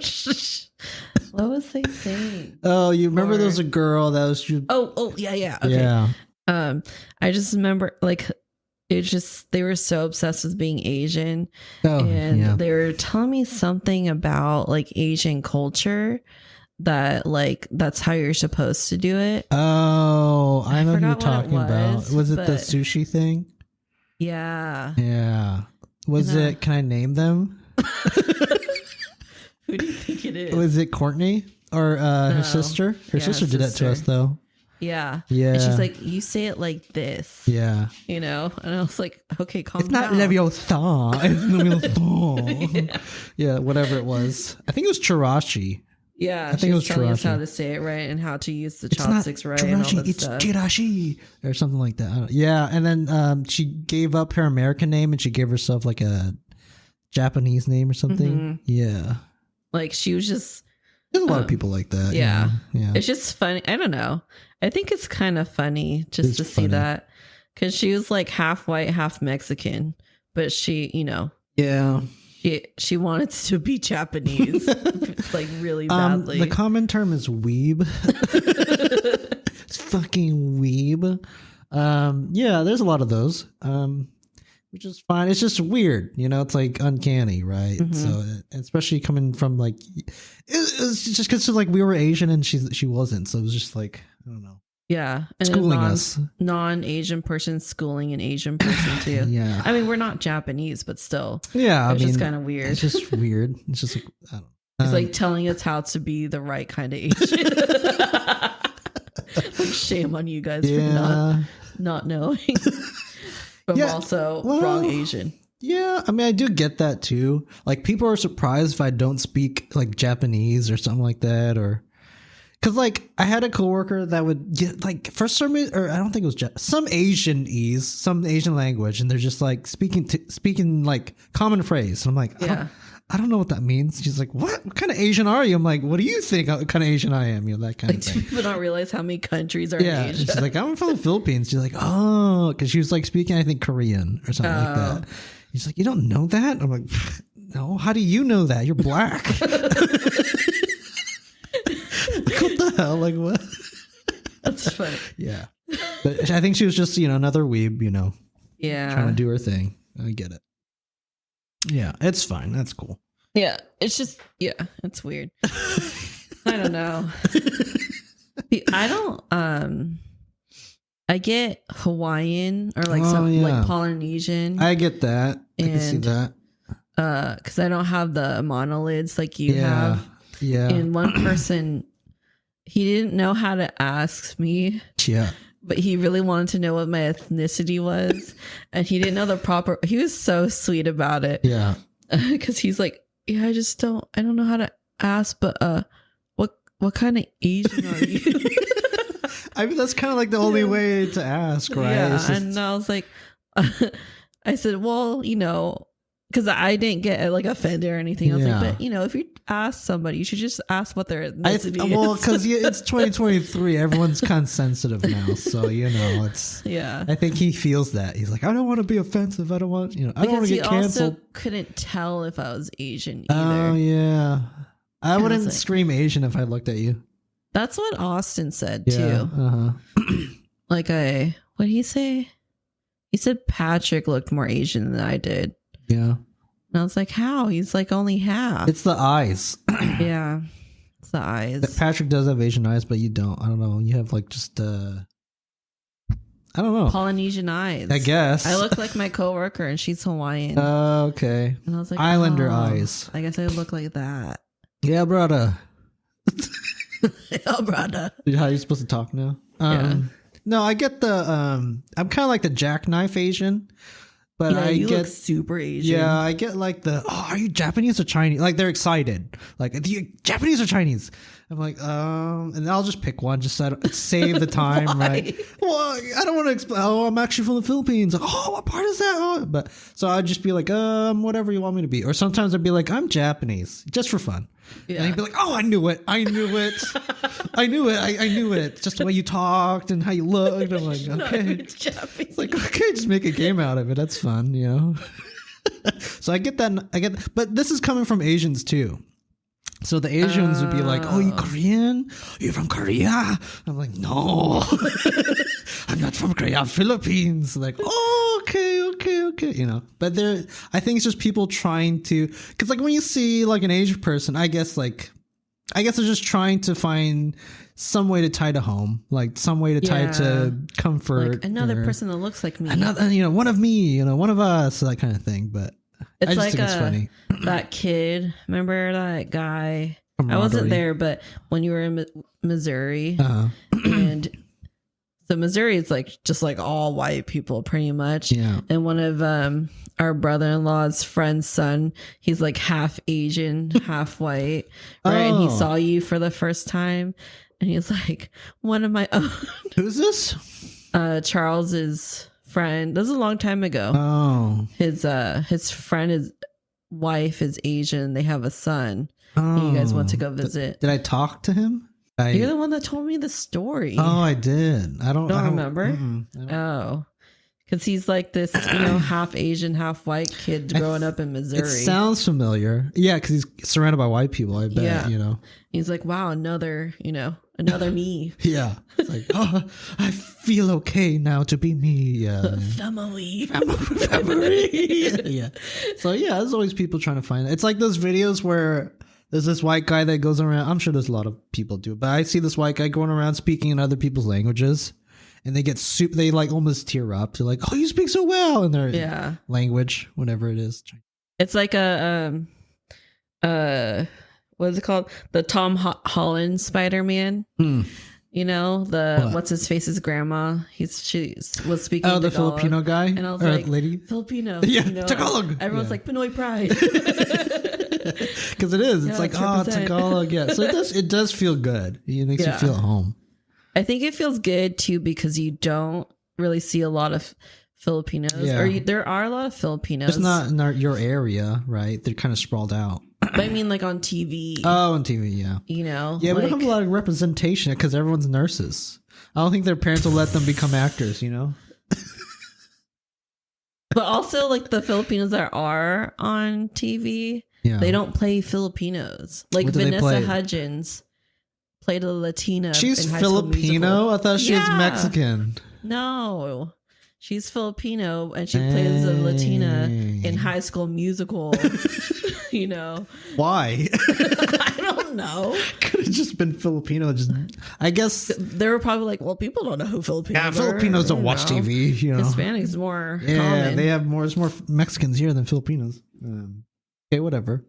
was I saying? Oh, you remember there was a girl that was. Oh, yeah. Okay. Yeah. I just remember like. It's just they were so obsessed with being Asian, and they were telling me something about like Asian culture that like that's how you're supposed to do it. Oh, I know what you're talking about. Was it the sushi thing? Yeah. Yeah. Was it? Can I name them? Who do you think it is? Was it Courtney or her sister? Her sister did that to us though. Yeah. And she's like, you say it like this. Yeah. And I was like, okay, calm down. It's not Leviosa. It's Leviosa. Yeah, whatever it was. I think it was Chirashi. Yeah. I think it was telling us how to say it right and how to use the chopsticks right. And all that it's stuff. Chirashi or something like that. Yeah. And then she gave up her American name and she gave herself like a Japanese name or something. Mm-hmm. Yeah. Like she was just. There's a lot of people like that. Yeah. Yeah. It's just funny. I don't know. I think it's kind of funny just to see that because she was like half white, half Mexican, but she, yeah, she wanted to be Japanese like really badly. The common term is weeb. It's fucking weeb. Yeah, there's a lot of those. which is fine. It's just weird, you know. It's like uncanny, right? So especially coming from like, it's just because like we were Asian and she wasn't, so it was just like, I don't know. Yeah, and Schooling us. Non-Asian person schooling an Asian person too. Yeah, I mean, we're not Japanese, but still. Yeah, it's just kind of weird. It's just weird. It's just like, I don't know. It's like telling us how to be the right kind of Asian. Like, shame on you guys for not knowing. But I'm also wrong Asian. Yeah, I mean, I do get that too. Like, people are surprised if I don't speak like Japanese or something like that, or because like I had a coworker that would get like for some reason, or I don't think it was some Asian language, and they're just like speaking like common phrase. And I'm like, I don't know what that means. She's like, what kind of Asian are you? I'm like, what do you think kind of Asian I am? You know, that kind of thing. Do people not realize how many countries are in Asia? She's like, I'm from the Philippines. She's like, oh, because she was like speaking, I think, Korean or something like that. He's like, you don't know that? I'm like, no, how do you know that? You're black. Like, what the hell? Like, what? That's funny. Yeah. But I think she was just, you know, another weeb, you know. Yeah. Trying to do her thing. I get it. Yeah, it's fine. That's cool. Yeah, it's just, it's weird. I don't know. I don't, I get Hawaiian or like like Polynesian. I get that. I can see that. Because I don't have the monolids like you have. Yeah. And one person, he didn't know how to ask me. Yeah. But he really wanted to know what my ethnicity was. And he didn't know the proper, he was so sweet about it. Yeah. Because he's like, I don't know how to ask, but what kind of Asian are you? I mean, that's kind of like the only way to ask, right? Yeah. And I was like, I said, well, you know, because I didn't get like offended or anything. I was like, but you know, if you ask somebody, you should just ask what their ethnicity is. Well, because it's 2023, everyone's kind of sensitive now, so you know, it's. Yeah. I think he feels that. He's like, I don't want to be offensive. I don't want, you know, I don't want to get canceled. Also couldn't tell if I was Asian either. Oh yeah, I wouldn't scream Asian if I looked at you. That's what Austin said too. Like what did he say? He said Patrick looked more Asian than I did. Yeah. And I was like, how? He's like only half. It's the eyes. Yeah. It's the eyes. Patrick does have Asian eyes, but you don't. I don't know. You have like just I don't know. Polynesian eyes. I guess. I look like my coworker and she's Hawaiian. Okay. And I was like, Islander eyes. I guess I look like that. Yeah, brother. Yeah, brother. How are you supposed to talk now? No, I get the I'm kind of like the jackknife Asian. But you look super Asian. Yeah, I get like are you Japanese or Chinese? Like they're excited. Like, are you Japanese or Chinese? I'm like, and I'll just pick one just to save the time, right? Well, I don't want to explain. Oh, I'm actually from the Philippines. Like, oh, what part is that? Oh, but so I'd just be like, whatever you want me to be. Or sometimes I'd be like, I'm Japanese, just for fun. Yeah. And he'd be like, oh, I knew it. I knew it. I knew it. Just the way you talked and how you looked. I'm like, okay. It's like, okay, just make a game out of it. That's fun, you know? So I get that. But this is coming from Asians too. So the Asians would be like, oh, you Korean? You're from Korea? I'm like, no. I'm not from Korea. I'm Philippines. Like, oh, okay. You know, but I think it's just people trying to, because like when you see like an Asian person, I guess they're just trying to find some way to tie to home, like some way to tie to comfort. Like another person that looks like me. Another, you know, one of me, you know, one of us, that kind of thing. But it's I just like think it's funny. That kid, remember that guy? I wasn't there, but when you were in Missouri, and so Missouri is like just like all white people pretty much. Yeah. And one of our brother-in-law's friend's son, he's like half Asian, half white, right? And he saw you for the first time, and he was like, one of my own. Who's this? Charles's friend. This is a long time ago. Oh. His friend, his wife is Asian. They have a son. Oh. You guys went to go visit. Did I talk to him? You're the one that told me the story. Oh, I did. I don't remember. Oh, Because he's like this, half Asian, half white kid growing up in Missouri. It sounds familiar. Yeah, because he's surrounded by white people, I bet, He's like, wow, another me. Yeah. It's like, oh, I feel okay now to be me. Yeah. Family. Yeah. So, yeah, there's always people trying to find it. It's like those videos where there's this white guy that goes around. I'm sure there's a lot of people do it, but I see this white guy going around speaking in other people's languages. And they get they like almost tear up. They're like, "Oh, you speak so well!" in their language, whatever it is. It's like a what is it called? The Tom Holland Spider-Man. What's his face's grandma. She was speaking. Oh, the Filipino guy, and I was like, lady, Filipino. Yeah, Tagalog. Everyone's like Pinoy pride. Because it is. It's like, Tagalog. Yeah, so it does feel good. It makes you feel at home. I think it feels good too because you don't really see a lot of Filipinos, or there are a lot of Filipinos. It's not in your area, right? They're kind of sprawled out. But I mean, like on TV. Oh, on TV, yeah. Yeah, we don't have a lot of representation because everyone's nurses. I don't think their parents will let them become actors. But also, like the Filipinos that are on TV, they don't play Filipinos. Like Vanessa Hudgens played a Latina. She's Filipino? I thought she was Mexican. No, she's Filipino and she plays a Latina in High School Musical. Why? I don't know. Could have just been Filipino. I guess they were probably like, well, people don't know who Filipinos are. Filipinos don't watch TV. Hispanics more common. They have more. There's more Mexicans here than Filipinos. Okay, whatever.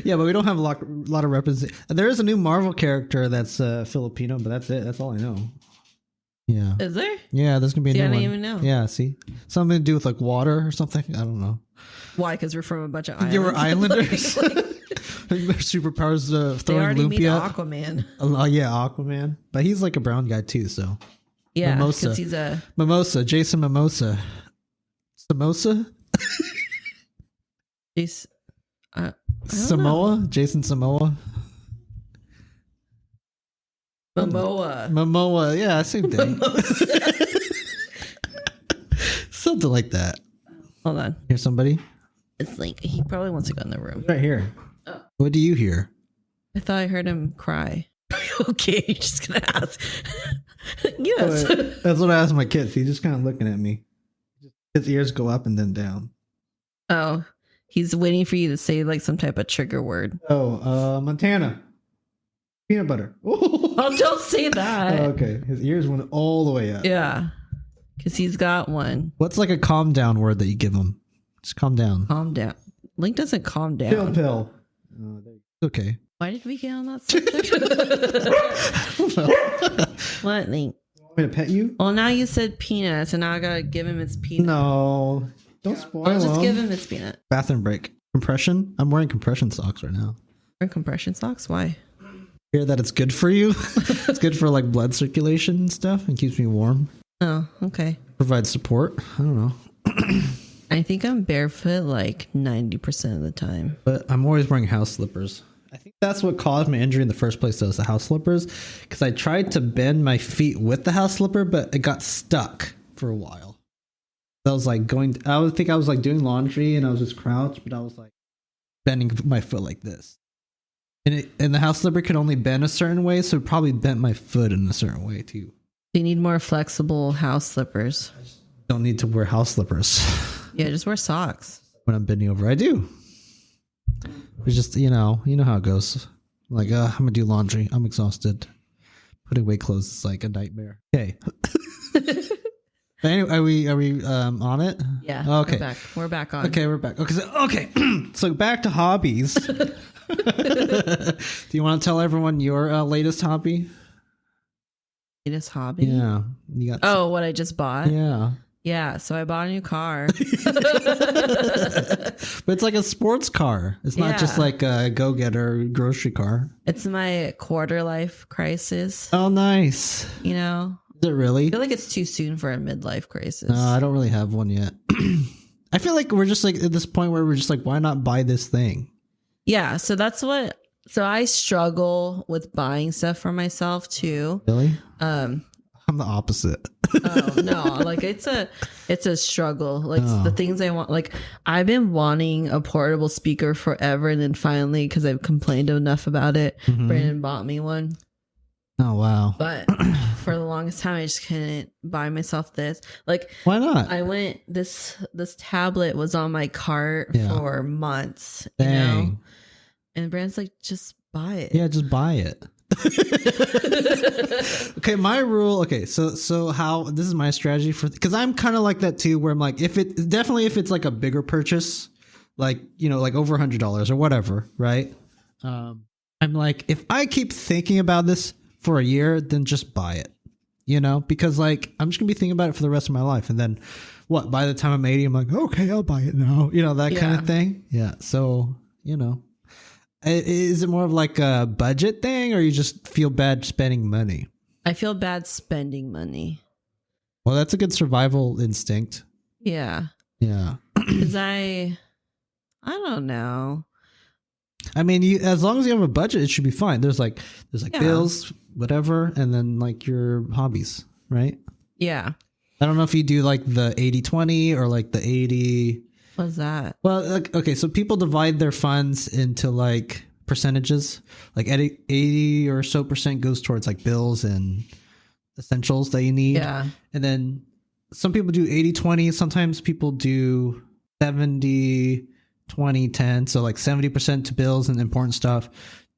Yeah, but we don't have a lot of represent. There is a new Marvel character that's Filipino, but that's it. That's all I know. Yeah. Is there? Yeah, there's gonna be a new one. I didn't even know. Yeah, see, something to do with like water or something. I don't know. Why? Because we're from a bunch of islands. You were islanders. Their superpowers throwing they already lumpia. Made Aquaman. Yeah, Aquaman, but he's like a brown guy too. So yeah, because he's a Mimosa. Jason Mimosa. Samosa. Samoa? Jason Samoa? Momoa. Yeah, same thing. Something like that. Hold on. Hear somebody? It's like he probably wants to go in the room. Right here. Oh. What do you hear? I thought I heard him cry. Okay, you're just going to ask. Yes. That's what I asked my kids. He's just kind of looking at me. His ears go up and then down. Oh. He's waiting for you to say like some type of trigger word. Oh, Montana. Peanut butter. Oh, don't say that. Okay. His ears went all the way up. Yeah. Because he's got one. What's like a calm down word that you give him? Just calm down. Calm down. Link doesn't calm down. Pill. Okay. Why did we get on that subject? What, Link? Want me to pet you? Well, now you said peanuts, and now I gotta give him his peanut. No. Don't spoil I'll just give him his peanut. Bathroom break. Compression? I'm wearing compression socks right now. Wearing compression socks? Why? Hear that it's good for you? It's good for like blood circulation and stuff and keeps me warm. Oh, okay. Provides support. I don't know. I think I'm barefoot like 90% of the time. But I'm always wearing house slippers. I think that's what caused my injury in the first place, though, is the house slippers. Because I tried to bend my feet with the house slipper, but it got stuck for a while. I was like I think I was like doing laundry and I was just crouched, but I was like bending my foot like this. And the house slipper could only bend a certain way, so it probably bent my foot in a certain way too. You need more flexible house slippers. I just don't need to wear house slippers. Yeah, just wear socks. When I'm bending over, I do. It's just, you know how it goes. Like, I'm going to do laundry. I'm exhausted. Putting away clothes is like a nightmare. Okay. Anyway, are we on it? Yeah. Okay. We're back on. Okay, we're back. Okay. So back to hobbies. Do you want to tell everyone your latest hobby? Latest hobby? Yeah. What I just bought? Yeah. Yeah, so I bought a new car. But it's like a sports car. It's not just like a go-getter grocery car. It's my quarter life crisis. Oh, nice. You know? Is it really? I feel like it's too soon for a midlife crisis. No, I don't really have one yet. I feel like we're just like at this point where we're just like, why not buy this thing? Yeah, so I struggle with buying stuff for myself too. Really? I'm the opposite. Oh no, like it's a struggle. Like the things I want, like I've been wanting a portable speaker forever, and then finally, because I've complained enough about it, Brandon bought me one. Oh wow. But for the longest time I just couldn't buy myself this. Like, why not? I went, this tablet was on my cart for months, you Dang. know, and Brandon's like, just buy it. Yeah, just buy it. Okay, my rule. Okay, so how this is my strategy for, because I'm kind of like that too, where I'm like, if it's like a bigger purchase, like, you know, like over $100 or whatever, right? I'm like, if I keep thinking about this for a year, then just buy it, you know, because like I'm just gonna be thinking about it for the rest of my life, and then what? By the time I'm 80, I'm like, okay, I'll buy it now, you know, that kind of thing. Yeah. So, you know. Is it more of like a budget thing, or you just feel bad spending money? I feel bad spending money. Well, that's a good survival instinct. Yeah. Yeah. Because I don't know. I mean, as long as you have a budget, it should be fine. There's like bills, whatever, and then like your hobbies, right? Yeah. I don't know if you do like the 80-20 or like the 80. What's that? Well, okay, so people divide their funds into like percentages. Like 80 or so percent goes towards like bills and essentials that you need. Yeah. And then some people do 80-20. Sometimes people do 70-20-10. So like 70% to bills and important stuff,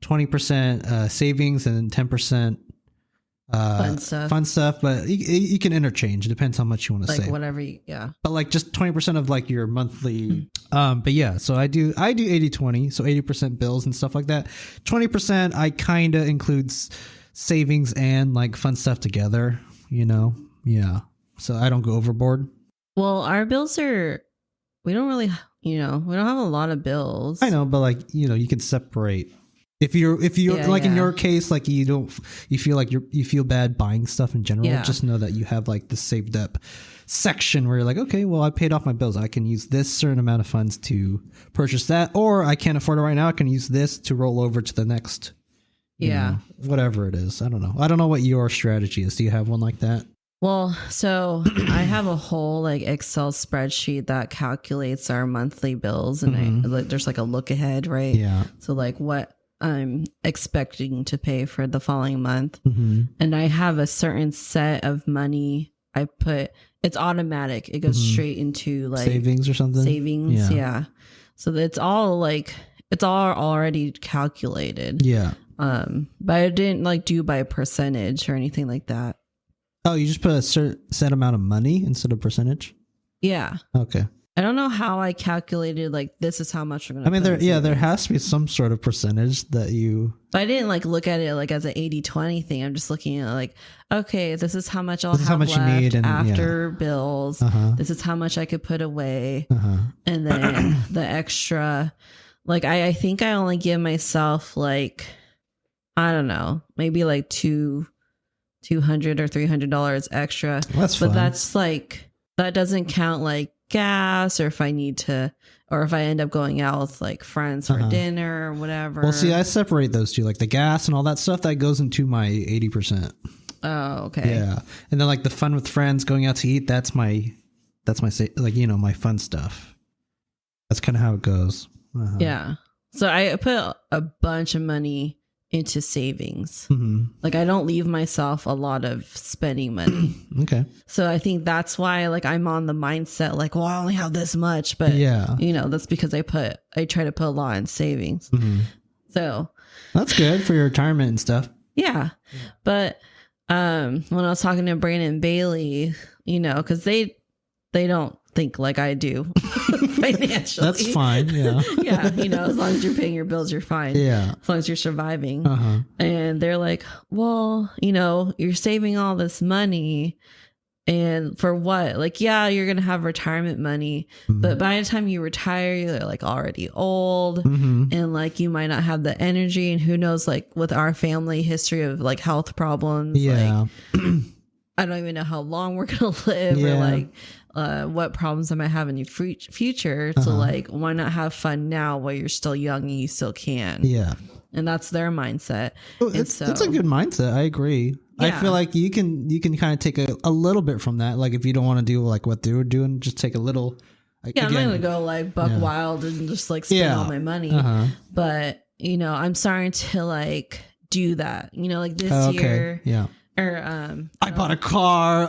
20% savings, and then 10% fun stuff, but you can interchange. It depends how much you want to like save. Whatever but like just 20% of like your monthly but yeah, so I do 80-20, so 80% bills and stuff like that. 20% I kind of includes savings and like fun stuff together, you know. Yeah, so I don't go overboard. Well, our bills we don't really, you know, we don't have a lot of bills. I know, but like, you know, you can separate. If you're like in your case, like you feel like you feel bad buying stuff in general, just know that you have like the saved up section where you're like, okay, well, I paid off my bills. I can use this certain amount of funds to purchase that, or I can't afford it right now. I can use this to roll over to the next, you know, whatever it is. I don't know. I don't know what your strategy is. Do you have one like that? Well, so I have a whole like Excel spreadsheet that calculates our monthly bills, and there's like a look ahead, right? Yeah. So like what I'm expecting to pay for the following month. And I have a certain set of money I put. It's automatic. It goes straight into like savings or something. Savings. Yeah. So it's all already calculated. Yeah. But I didn't like do by percentage or anything like that. Oh, you just put a certain set amount of money instead of percentage? Yeah. Okay. I don't know how I calculated like this is how much we're gonna. I mean, there has to be some sort of percentage that you. But I didn't like look at it like as an 80-20 thing. I'm just looking at like, okay, this is how much I'll have left you need after bills. This is how much I could put away, and then the extra. Like I think I only give myself like, I don't know, maybe like $200 or $300 extra. That's fine. But that's like, that doesn't count like gas, or if I need to, or if I end up going out with like friends for dinner or whatever. Well, see, I separate those two, like the gas and all that stuff that goes into my 80%. Oh, okay. Yeah. And then like the fun with friends, going out to eat, that's my like, you know, my fun stuff. That's kind of how it goes. Yeah. So I put a bunch of money into savings. Like I don't leave myself a lot of spending money. Okay. So I think that's why like I'm on the mindset like, well, I only have this much, but you know, that's because I try to put a lot in savings. So that's good for your retirement and stuff. Yeah. But when I was talking to Brandon and Bailey, you know, because they don't think like I do financially. That's fine. Yeah. Yeah. You know, as long as you're paying your bills, you're fine. Yeah. As long as you're surviving. And they're like, well, you know, you're saving all this money. And for what? Like, yeah, you're going to have retirement money. But by the time you retire, you're like already old. And like, you might not have the energy. And who knows, like with our family history of like health problems. Yeah. Like, I don't even know how long we're going to live or like, what problems I might have in the future. So like, why not have fun now while you're still young and you still can? Yeah. And that's their mindset. It's a good mindset. I agree. I feel like you can kind of take a little bit from that. Like if you don't want to do like what they were doing, just take a little. Like, I'm not gonna go like buck wild and just like spend all my money. But I'm starting to like do that. Like this year. Yeah. Or I bought a car.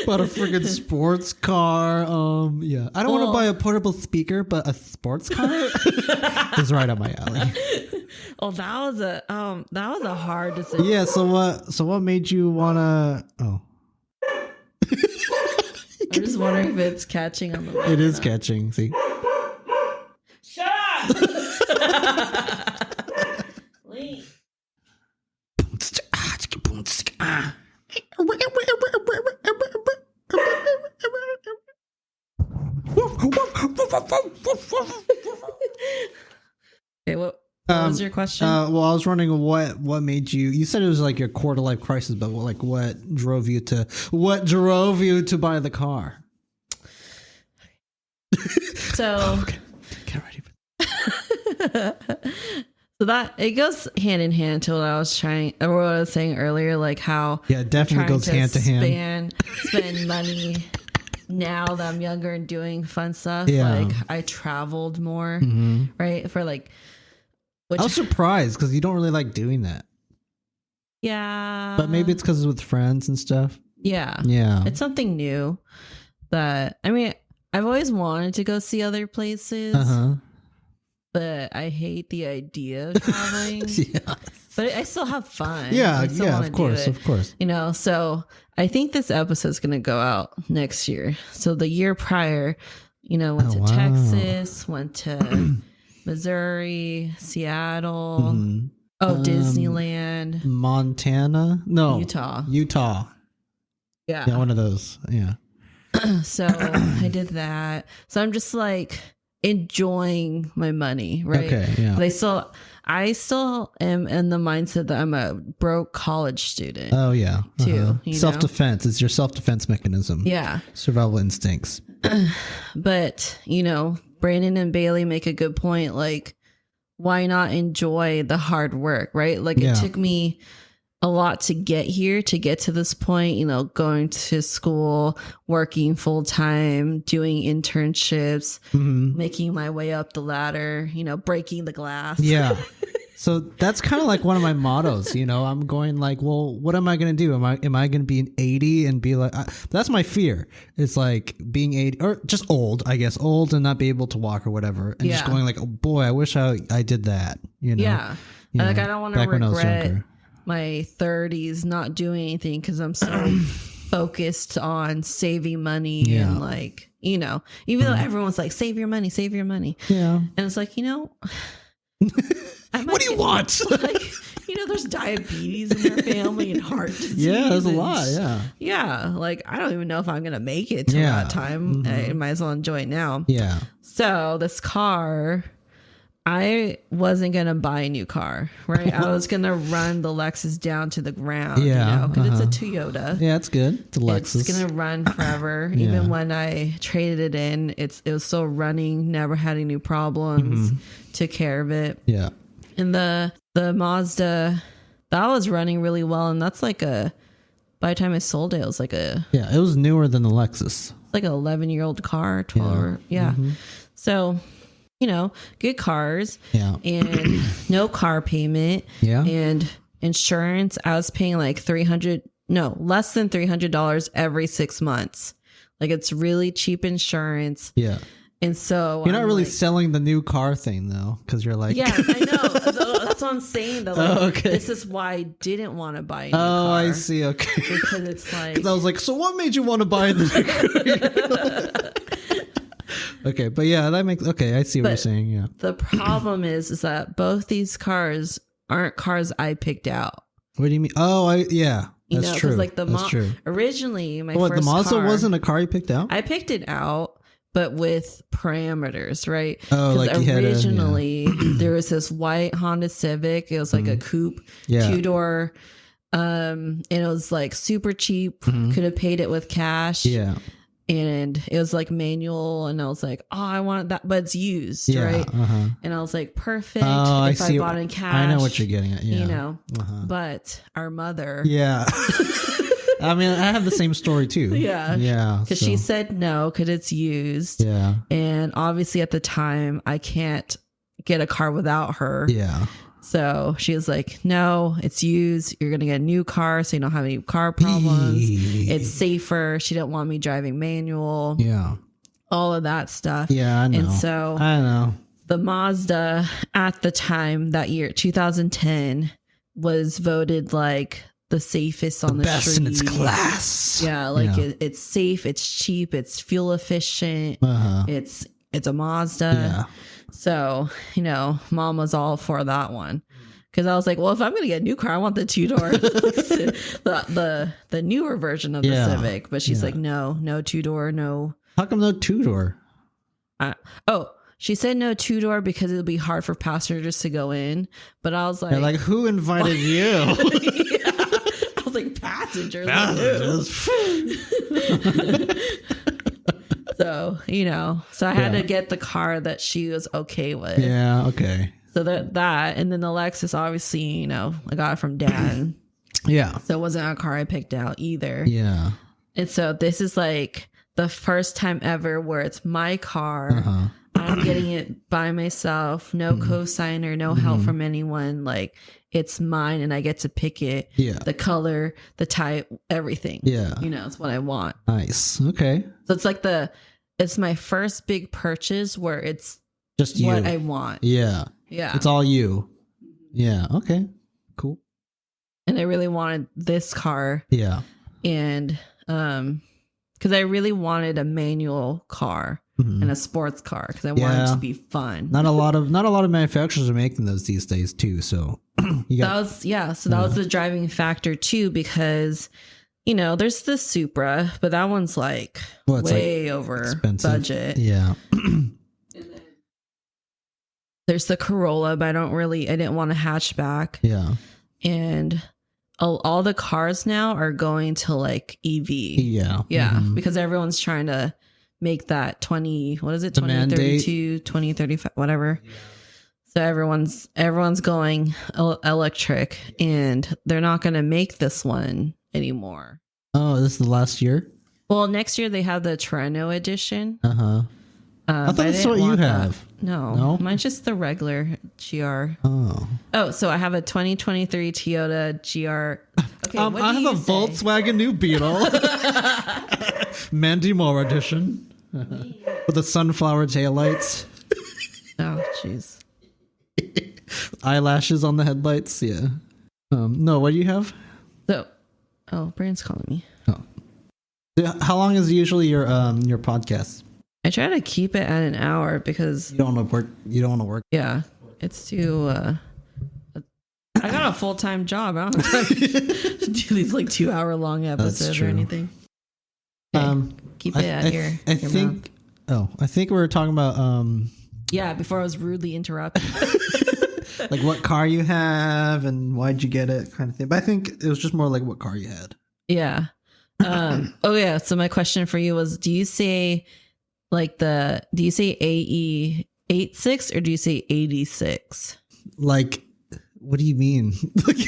Bought a friggin' sports car. Yeah. I don't want to buy a portable speaker, but a sports car is right up my alley. Oh, that was a hard decision. Yeah. So what made you wanna? Oh. I'm just wondering if it's catching on the mic. It is catching. See. Shut up. Please. Okay, what was your question? Well, I was wondering what made you. You said it was like your quarter life crisis, but what drove you to buy the car? So, get ready. So that it goes hand in hand to what I was saying earlier, like how it definitely goes hand to hand. Spend money now that I'm younger and doing fun stuff. Yeah. Like I traveled more, right? For like, I was surprised because you don't really like doing that. Yeah, but maybe it's because it's with friends and stuff. Yeah, it's something new that I've always wanted to go see other places. But I hate the idea of traveling. But I still have fun. Of course. So I think this episode's going to go out next year. So the year prior, went to Texas, went to Missouri, Seattle, Disneyland. Montana? No. Utah. Yeah, one of those. Yeah. So I did that. So I'm just like enjoying my money, right? Okay, yeah. But I still am in the mindset that I'm a broke college student. Oh yeah, too. Self-defense. It's your self-defense mechanism. Yeah, survival instincts. But Brandon and Bailey make a good point. Like, why not enjoy the hard work, right? Like it took me a lot to get here, to get to this point, going to school, working full time, doing internships, making my way up the ladder, breaking the glass. Yeah. So that's kind of like one of my mottos, I'm going like, well, what am I going to do? Am I going to be an 80 and be like, that's my fear. It's like being 80 or just old, I guess, old and not be able to walk or whatever. And just going like, oh boy, I wish I did that, Yeah. Like I don't want to regret my 30s not doing anything because I'm so focused on saving money and like, even though everyone's like, save your money. Yeah. And it's like, what do you want? Like, there's diabetes in their family and heart disease. Yeah, there's a lot. Yeah. Yeah. Like, I don't even know if I'm going to make it till that time. I might as well enjoy it now. Yeah. So this car, I wasn't going to buy a new car, right? I was going to run the Lexus down to the ground, because it's a Toyota. Yeah, it's good. It's a Lexus. It's going to run forever. Even when I traded it in, it was still running, never had any problems, took care of it. Yeah. And the Mazda, that was running really well. And that's like by the time I sold it, it was like it was newer than the Lexus. Like an 11-year-old car, 12. So, good cars and no car payment and insurance. I was paying like less than $300 every 6 months. Like it's really cheap insurance. Yeah. And so you're not really selling the new car thing though. Cause you're like, yeah, I know. That's what I'm saying though. Like, this is why I didn't want to buy a new car. I see. Okay. Because it's like, cause I was like, so what made you want to buy the new car? Okay, but yeah, that makes I see what you're saying. Yeah. The problem is that both these cars aren't cars I picked out. What do you mean? Oh, that's true. Like that's true. Originally, first the Mazda car wasn't a car you picked out? I picked it out, but with parameters, right? Oh, like originally there was this white Honda Civic. It was like a coupe, 2-door, and it was like super cheap. Could have paid it with cash. Yeah. and it was like manual, and I was like, oh, I want that, but it's used, right? And I was like, perfect. Oh, if I see. I bought in cash, I know what you're getting at. Yeah. you know. But our mother, Yeah. I mean, I have the same story too. Yeah, because she said no, because it's used. Yeah. And obviously at the time I can't get a car without her. Yeah. So she was like, no, it's used. You're going to get a new car so you don't have any car problems. It's safer. She didn't want me driving manual. Yeah. All of that stuff. Yeah, I know. And so I know. the Mazda at the time, that year, 2010, was voted like the safest on the best street. in its class. Yeah, like it's safe, it's cheap, it's fuel efficient. It's a Mazda. Yeah. So, you know, mom was all for that one. Because I was like, well, if I'm going to get a new car, I want the 2-door, the newer version of the Civic. But she's like, no 2-door, no. How come no 2-door? She said no 2-door because it'll be hard for passengers to go in. But I was like, they're like, who invited you? I was like, passengers. So, you know, I had to get the car that she was okay with. Yeah, okay. So that, and then the Lexus, obviously, you know, I got it from Dad. Yeah. So it wasn't a car I picked out either. Yeah. And so this is like the first time ever where it's my car. I'm getting it by myself, no cosigner, no help from anyone. Like, it's mine and I get to pick it. Yeah. The color, the type, everything. Yeah. You know, it's what I want. Nice. Okay. So it's like it's my first big purchase where it's just what I want. Yeah. Yeah. It's all you. Yeah. Okay. Cool. And I really wanted this car. Yeah. And because I really wanted a manual car and a sports car because I wanted it to be fun. Not a lot of manufacturers are making those these days too. So that was the driving factor too, because you know there's the Supra, but that one's like way over expensive. Budget. Yeah. There's the Corolla, but I didn't want a hatchback. Yeah. And all the cars now are going to like EV. Yeah. Yeah. Because everyone's trying to make that 2032, 2035, whatever. Yeah. So everyone's going electric, and they're not going to make this one anymore. Oh, this is the last year? Well, next year they have the Torino edition. I thought that's what you have. No, mine's just the regular GR. Oh, so I have a 2023 Toyota GR. Okay, I have a Volkswagen New Beetle, Mandy Moore edition, with the sunflower taillights. Oh, jeez. Eyelashes on the headlights. Yeah. No, what do you have? Brand's calling me. Oh. How long is usually your podcast? I try to keep it at an hour because you don't want to work. Yeah, it's too. I got a full-time job. I don't have time to do these like 2-hour-long episodes or anything. Okay, keep it at your. I think. Mouth. I think we were talking about. Yeah, before I was rudely interrupted. Like what car you have and why'd you get it, kind of thing. But I think it was just more like what car you had. Yeah. So my question for you was: do you say AE86 or do you say 86? Like, what do you mean?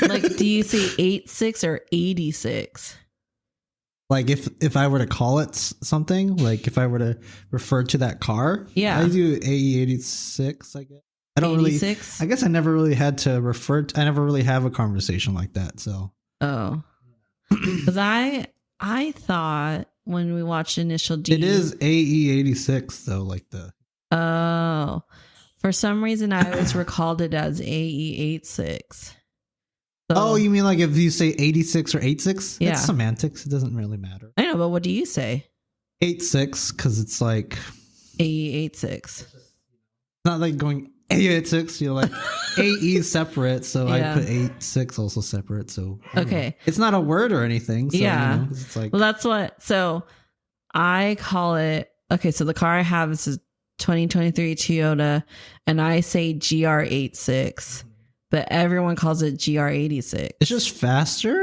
Like, do you say 86 or 86? Like if I were to call it something, like if I were to refer to that car, yeah, I do AE86. I guess I don't 86? really. I guess I never really had to refer. I never really have a conversation like that. So because I thought when we watched Initial D, it is AE86 though, like the. Oh, for some reason I always recalled it as AE86. So, you mean like if you say 86 or 86? Yeah. It's semantics. It doesn't really matter. I know, but what do you say? 86, because it's like... AE86. Not like going AE86, you're like AE separate, so yeah. I put 86 also separate, so... Okay. It's not a word or anything, so, yeah. You know, it's like... Well, that's what... So, I call it... Okay, so the car I have is a 2023 Toyota, and I say GR86. But everyone calls it GR86. It's just faster.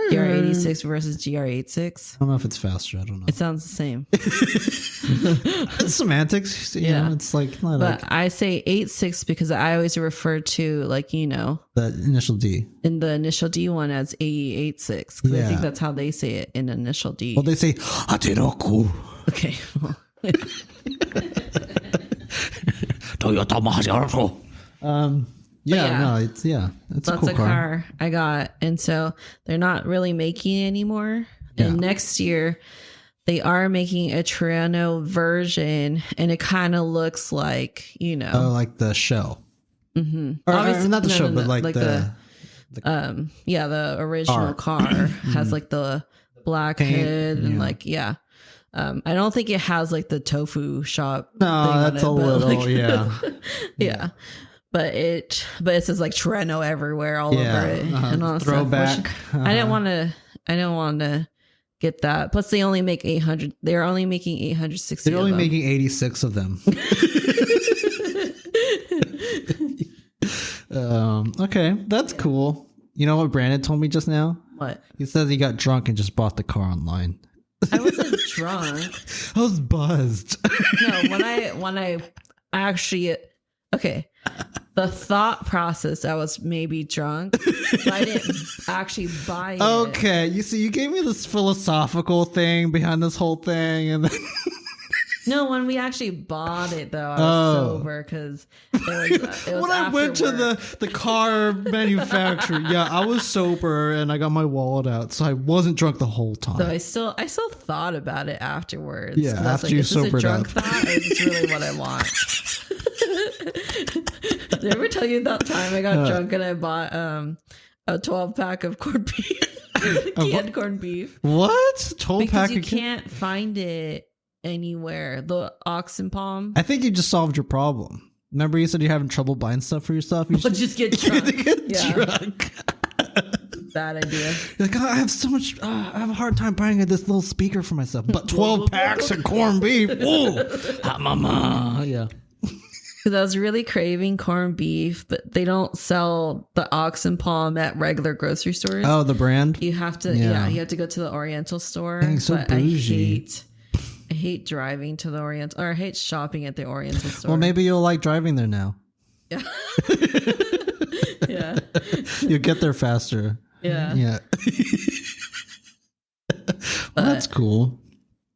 GR86 versus GR86. I don't know if it's faster. I don't know. It sounds the same. It's semantics. You know, it's like not But like I say 86 because I always refer to, like, you know, the initial D. in the initial D one as AE86 because I think Yeah. that's how they say it in initial D. Well, they say Hateroku. Okay. Toyota Mahajaru. It's a That's cool a car I got. And so they're not really making it anymore. Yeah. And next year they are making a Torino version, and it kind of looks like, you know. Oh, like the shell. Mm-hmm. Or not the shell, but like the the original car has like the black Paint, hood and yeah. like, yeah. I don't think it has like the tofu shop. No, thing on that's it, a but, little, like, yeah. yeah. But it says like Treno everywhere all over it and all that throwback. stuff. Which I didn't want to get that. Plus they only make 800. They're only making 860. They're only making 86 of them. Okay, that's cool. You know what Brandon told me just now? What? He says he got drunk and just bought the car online. I wasn't drunk. I was buzzed. No, when I actually, okay, the thought process, I was maybe drunk, but I didn't actually buy it. Okay, you see, you gave me this philosophical thing behind this whole thing, and then No, when we actually bought it though, I was sober because it was when I went to the car manufacturer, yeah, I was sober and I got my wallet out, so I wasn't drunk the whole time. So I still thought about it afterwards. Yeah, 'Cause I was after you is this a sobered drunk up. thought, or is this really what I want? Did I ever tell you that time I got drunk and I bought a 12-pack of corned beef, canned corned beef? What? 12 Because pack you of can't find it anywhere. The oxen palm. I think you just solved your problem. Remember you said you're having trouble buying stuff for yourself? You But just get drunk. Yeah. drunk. Bad idea. You're like, oh, I have so much, I have a hard time buying this little speaker for myself. But 12 packs of corned beef. Whoa. Hot mama. Yeah. Because I was really craving corned beef, but they don't sell the oxen palm at regular grocery stores. Oh, the brand? You have to, Yeah. you have to go to the Oriental store. Dang, so but bougie. I hate driving to the Oriental, or I hate shopping at the Oriental store. Well, maybe you'll like driving there now. Yeah. Yeah. You'll get there faster. Yeah. Yeah. Well, that's cool.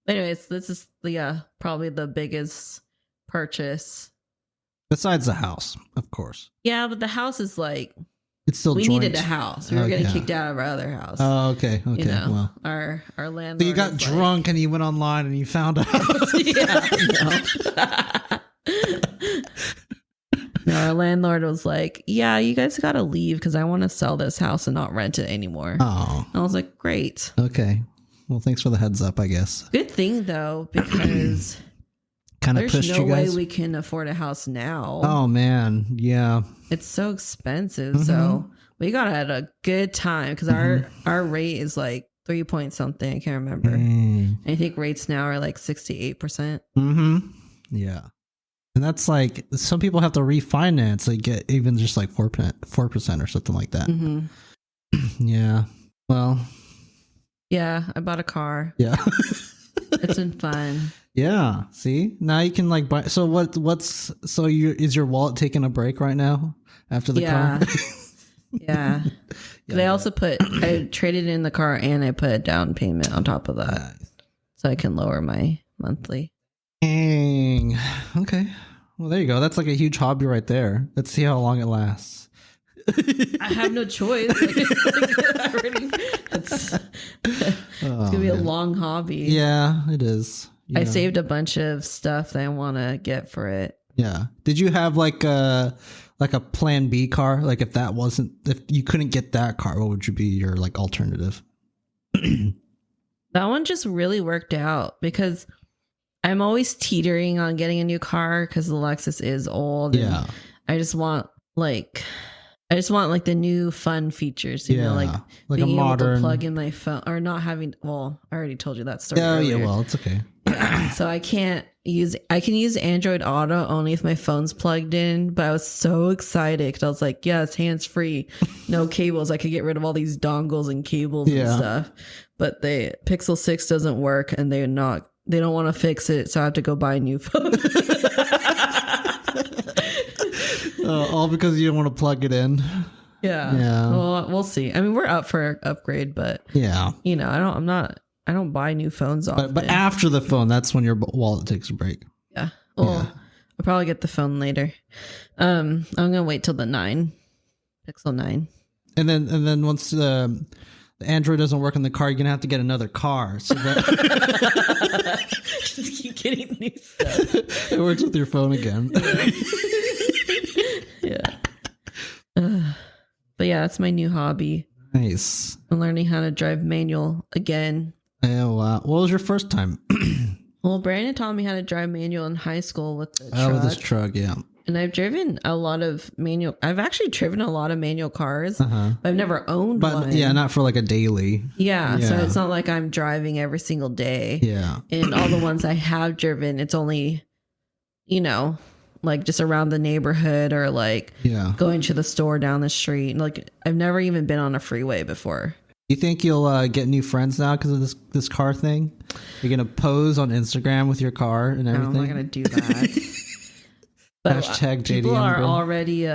Anyways, this is probably the biggest purchase. Besides the house, of course. Yeah, but the house is like, It's still we joint. needed a house. We were Oh, getting yeah. kicked out of our other house. Oh, okay. Okay. you know, Well. our landlord. So you got is drunk and you went online and you found out. Yeah. No, our landlord was like, yeah, you guys got to leave because I want to sell this house and not rent it anymore. Oh, I was like, great. okay. Well, thanks for the heads up, I guess. Good thing, though, because Kind of there's pushed no you way guys. we can afford a house now. Oh, man. Yeah. It's so expensive. So we got at a good time because our rate is like 3 point something. I can't remember. Mm. I think rates now are like 68%. Mm-hmm. Yeah. And that's like, some people have to refinance. They get even just like 4% or something like that. Mm-hmm. Yeah. Well. Yeah, I bought a car. Yeah. It's been fun. Yeah. See, now you can like buy. So is your wallet taking a break right now after the car? Yeah. I also I traded in the car and I put a down payment on top of that. Nice. So I can lower my monthly. Dang. Okay. Well, there you go. That's like a huge hobby right there. Let's see how long it lasts. I have no choice. It's going to be a long hobby. Yeah, it is. I saved a bunch of stuff that I want to get for it. Yeah. Did you have like a plan B car? Like if you couldn't get that car, what would be your like alternative? That one just really worked out because I'm always teetering on getting a new car because the Lexus is old. Yeah. I just want like the new fun features, you know, like a modern able to plug in my phone or not having. Well, I already told you that story. Yeah, earlier. yeah. Well, it's okay. So I can use Android Auto only if my phone's plugged in, but I was so excited because I was like, yes, hands free, no cables. I could get rid of all these dongles and cables and stuff. But the Pixel 6 doesn't work, and they don't want to fix it, so I have to go buy a new phone. All because you don't want to plug it in. Yeah. Well, we'll see. I mean, we're up for an upgrade, but you know, I don't buy new phones often. But after the phone, that's when your wallet takes a break. Yeah. Well, I'll probably get the phone later. I'm gonna wait till the Pixel 9. And then once the Android doesn't work in the car, you're gonna have to get another car. So that just keep getting new stuff. It works with your phone again. But yeah, that's my new hobby. Nice. I'm learning how to drive manual again. Oh wow! What was your first time? Well, Brandon taught me how to drive manual in high school with the truck. With this truck, yeah. And I've driven a lot of manual. I've actually driven a lot of manual cars. But I've never owned one. Yeah, not for like a daily. Yeah, so it's not like I'm driving every single day. Yeah. And all the ones I have driven, it's only, you know, like just around the neighborhood or like going to the store down the street. Like I've never even been on a freeway before. You think you'll get new friends now because of this car thing? You're gonna pose on Instagram with your car and everything? No, I'm not gonna do that. But Hashtag JD people are already.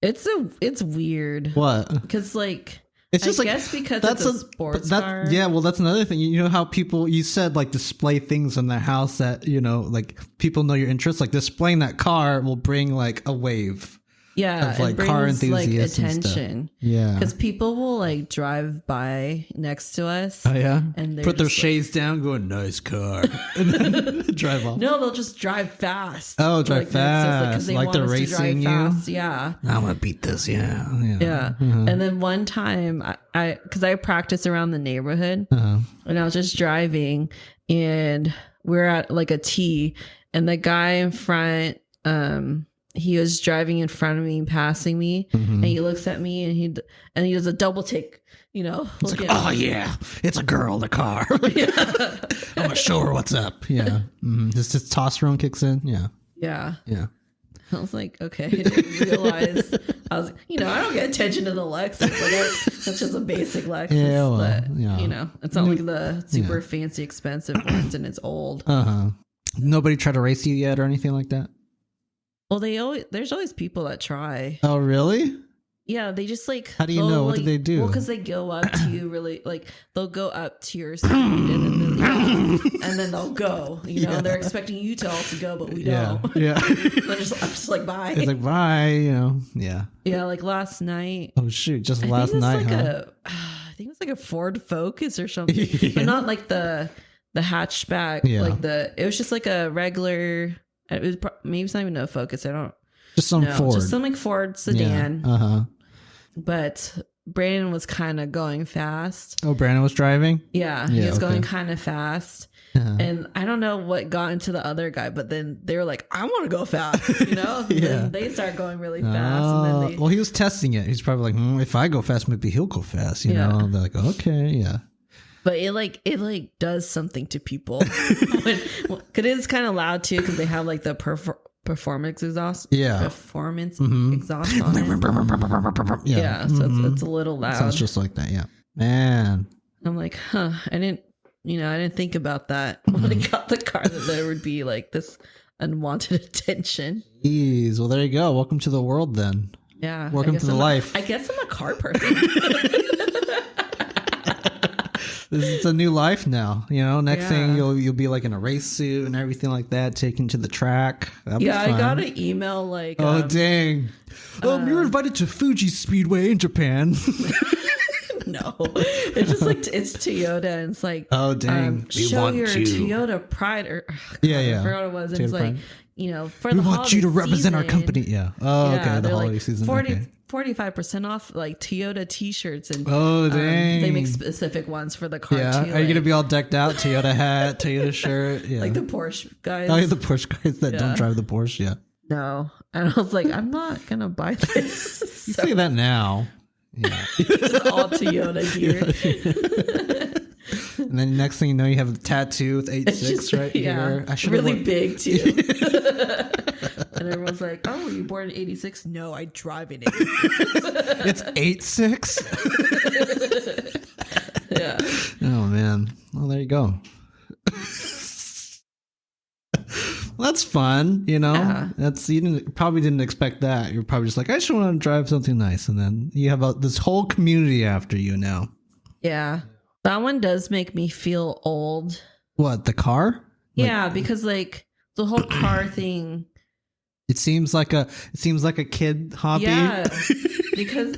It's weird. What? Because like. It's just I guess because it's a sports car. Yeah, well, that's another thing. You know how you said like display things in their house that, you know, like people know your interests. Like displaying that car will bring like a wave. Yeah, of like it brings, car enthusiasts like attention. Yeah, because people will like drive by next to us. Oh yeah, and put their shades down, going nice car, and then drive off. No, they'll just drive fast. Oh, drive fast, like they're racing you. Fast. Yeah, I want to beat this. Yeah. And then one time, because I practice around the neighborhood, and I was just driving, and we're at like a T, and the guy in front, he was driving in front of me, passing me, and he looks at me, and he does a double take, you know. It's like, oh yeah, it's a girl in the car. I'm gonna show her what's up. Yeah, this testosterone kicks in. Yeah. I was like, okay, I didn't realize. I was, you know, I don't get attention to the Lexus. Like that's just a basic Lexus. Yeah, well, but you know, it's not like the super fancy, expensive ones, and it's old. Nobody tried to race you yet or anything like that? Well, there's always people that try. Oh, really? Yeah, they just like. How do you know? What do they do? Well, because they go up to you really, like they'll go up to your speed and then they'll go. You know, they're expecting you to also go, but we don't. Yeah. I'm just like bye. It's like bye. You know. Yeah. Yeah, like last night. Oh shoot! Just last night, I think it was like a Ford Focus or something, but not like the hatchback. Yeah. Like it was just like a regular. It was maybe it's not even a Focus. I don't. Just some Ford. Just some like Ford sedan. Yeah. But Brandon was kind of going fast. Oh, Brandon was driving? Yeah, he was going kind of fast. And I don't know what got into the other guy, but then they were like, I want to go fast, you know? Then they start going really fast. And then well, he was testing it. He's probably like, if I go fast, maybe he'll go fast, you know? And they're like, okay, yeah. But it does something to people. Because it's kind of loud too, because they have like the performance exhaust. Yeah. Performance exhaust on it. Yeah. So it's a little loud. Sounds just like that. Yeah. Man. I'm like, I didn't think about that when I got the car, that there would be like this unwanted attention. Jeez. Well, there you go. Welcome to the world then. Yeah. Welcome to the life. I guess I'm a car person. It's a new life now, you know. Next thing you'll be like in a race suit and everything like that, taken to the track. That'll be fun. I got an email like, oh dang, you're invited to Fuji Speedway in Japan. No, it's just like it's Toyota, and it's like, oh dang, show your Toyota pride, or I forgot what it was. And it's like, you know, we want you to represent our company. Yeah. Oh, okay. The holiday season. 45% off like Toyota t-shirts, and dang, they make specific ones for the car too. Are you gonna be all decked out? Toyota hat, Toyota shirt, like the Porsche guys. Oh, the Porsche guys that don't drive the Porsche. Yeah. No, and I was like, I'm not gonna buy this. You say that now. Yeah. It's all Toyota gear. And then next thing you know, you have a tattoo with 86 right here. I should really big too. And everyone's like, "Oh, were you born in '86?" No, I drive in '86. It's 86. Yeah. Oh man. Well, there you go. Well, that's fun, you know. Yeah. Probably didn't expect that. You're probably just like, I just want to drive something nice, and then you have this whole community after you now. Yeah, that one does make me feel old. What, the car? Yeah, because like the whole car thing. It seems like a kid hobby. Yeah, because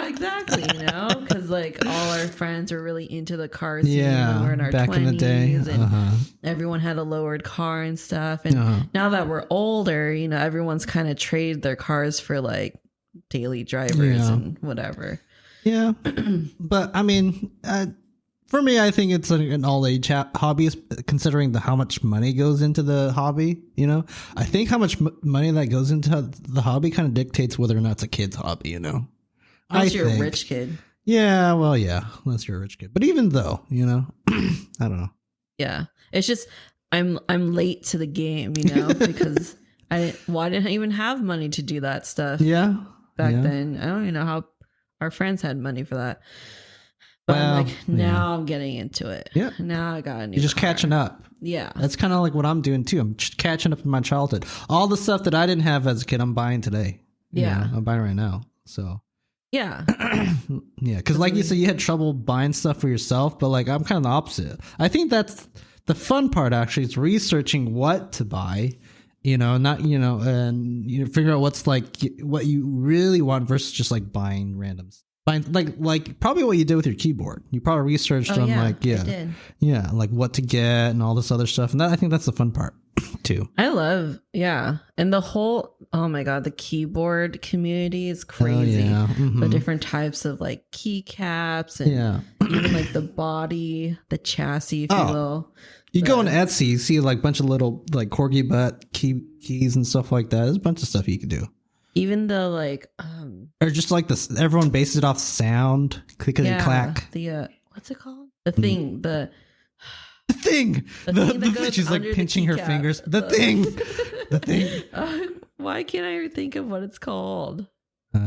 exactly. You know, because like all our friends were really into the car scene when we were in our back 20s, in the day, and everyone had a lowered car and stuff. And now that we're older, you know, everyone's kind of traded their cars for like daily drivers and whatever. Yeah, but I mean, for me, I think it's an all-age hobby, considering how much money goes into the hobby. You know, I think how much money that goes into the hobby kind of dictates whether or not it's a kid's hobby. You know, unless you're a rich kid. Yeah, well, yeah, unless you're a rich kid. But even though, you know, I don't know. Yeah, it's just I'm late to the game, you know, because I didn't even have money to do that stuff. Yeah, back then. I don't even know how our friends had money for that. But I'm like, now I'm getting into it. Yeah. Now I got a new You're just car. catching up. Yeah. That's kind of like what I'm doing too. I'm just catching up in my childhood. All the stuff that I didn't have as a kid, I'm buying today. Yeah. I'm buying right now. So. Yeah. Yeah. Because like you said, you had trouble buying stuff for yourself, but like I'm kind of the opposite. I think that's the fun part actually is researching what to buy, you know, not, you know, and you know, figure out what's like what you really want versus just like buying randoms. Like probably what you did with your keyboard. You probably researched on I did. like what to get and all this other stuff. And I think that's the fun part too. I love, and the whole, oh my God, the keyboard community is crazy. Oh, yeah. The different types of like keycaps and even like the body, the chassis, if you will. You go on Etsy, you see like a bunch of little like corgi butt keys and stuff like that. There's a bunch of stuff you could do. Even the like, or just like this, everyone bases it off sound, clickety clack. The what's it called? The thing, the thing. that goes she's like under pinching her keycap. fingers. The thing. Why can't I think of what it's called? The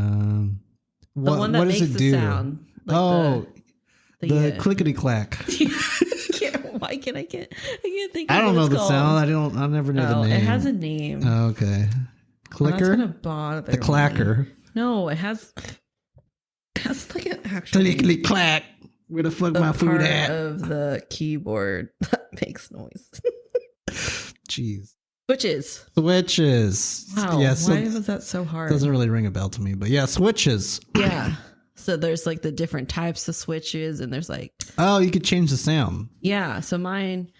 one that makes the sound. Like the clickety clack. I can't think of I don't know the called. sound. I never knew the name. It has a name. Oh, okay. Clicker? That's gonna bother the clacker. Me. No, it has like an actual clickety clack. Where the fuck my food at? Of the keyboard that makes noise. Jeez. Switches. Wow. Yeah, why was that so hard? Doesn't really ring a bell to me, but yeah, switches. Yeah. So there's like the different types of switches, and there's like, oh, you could change the sound. Yeah. So mine's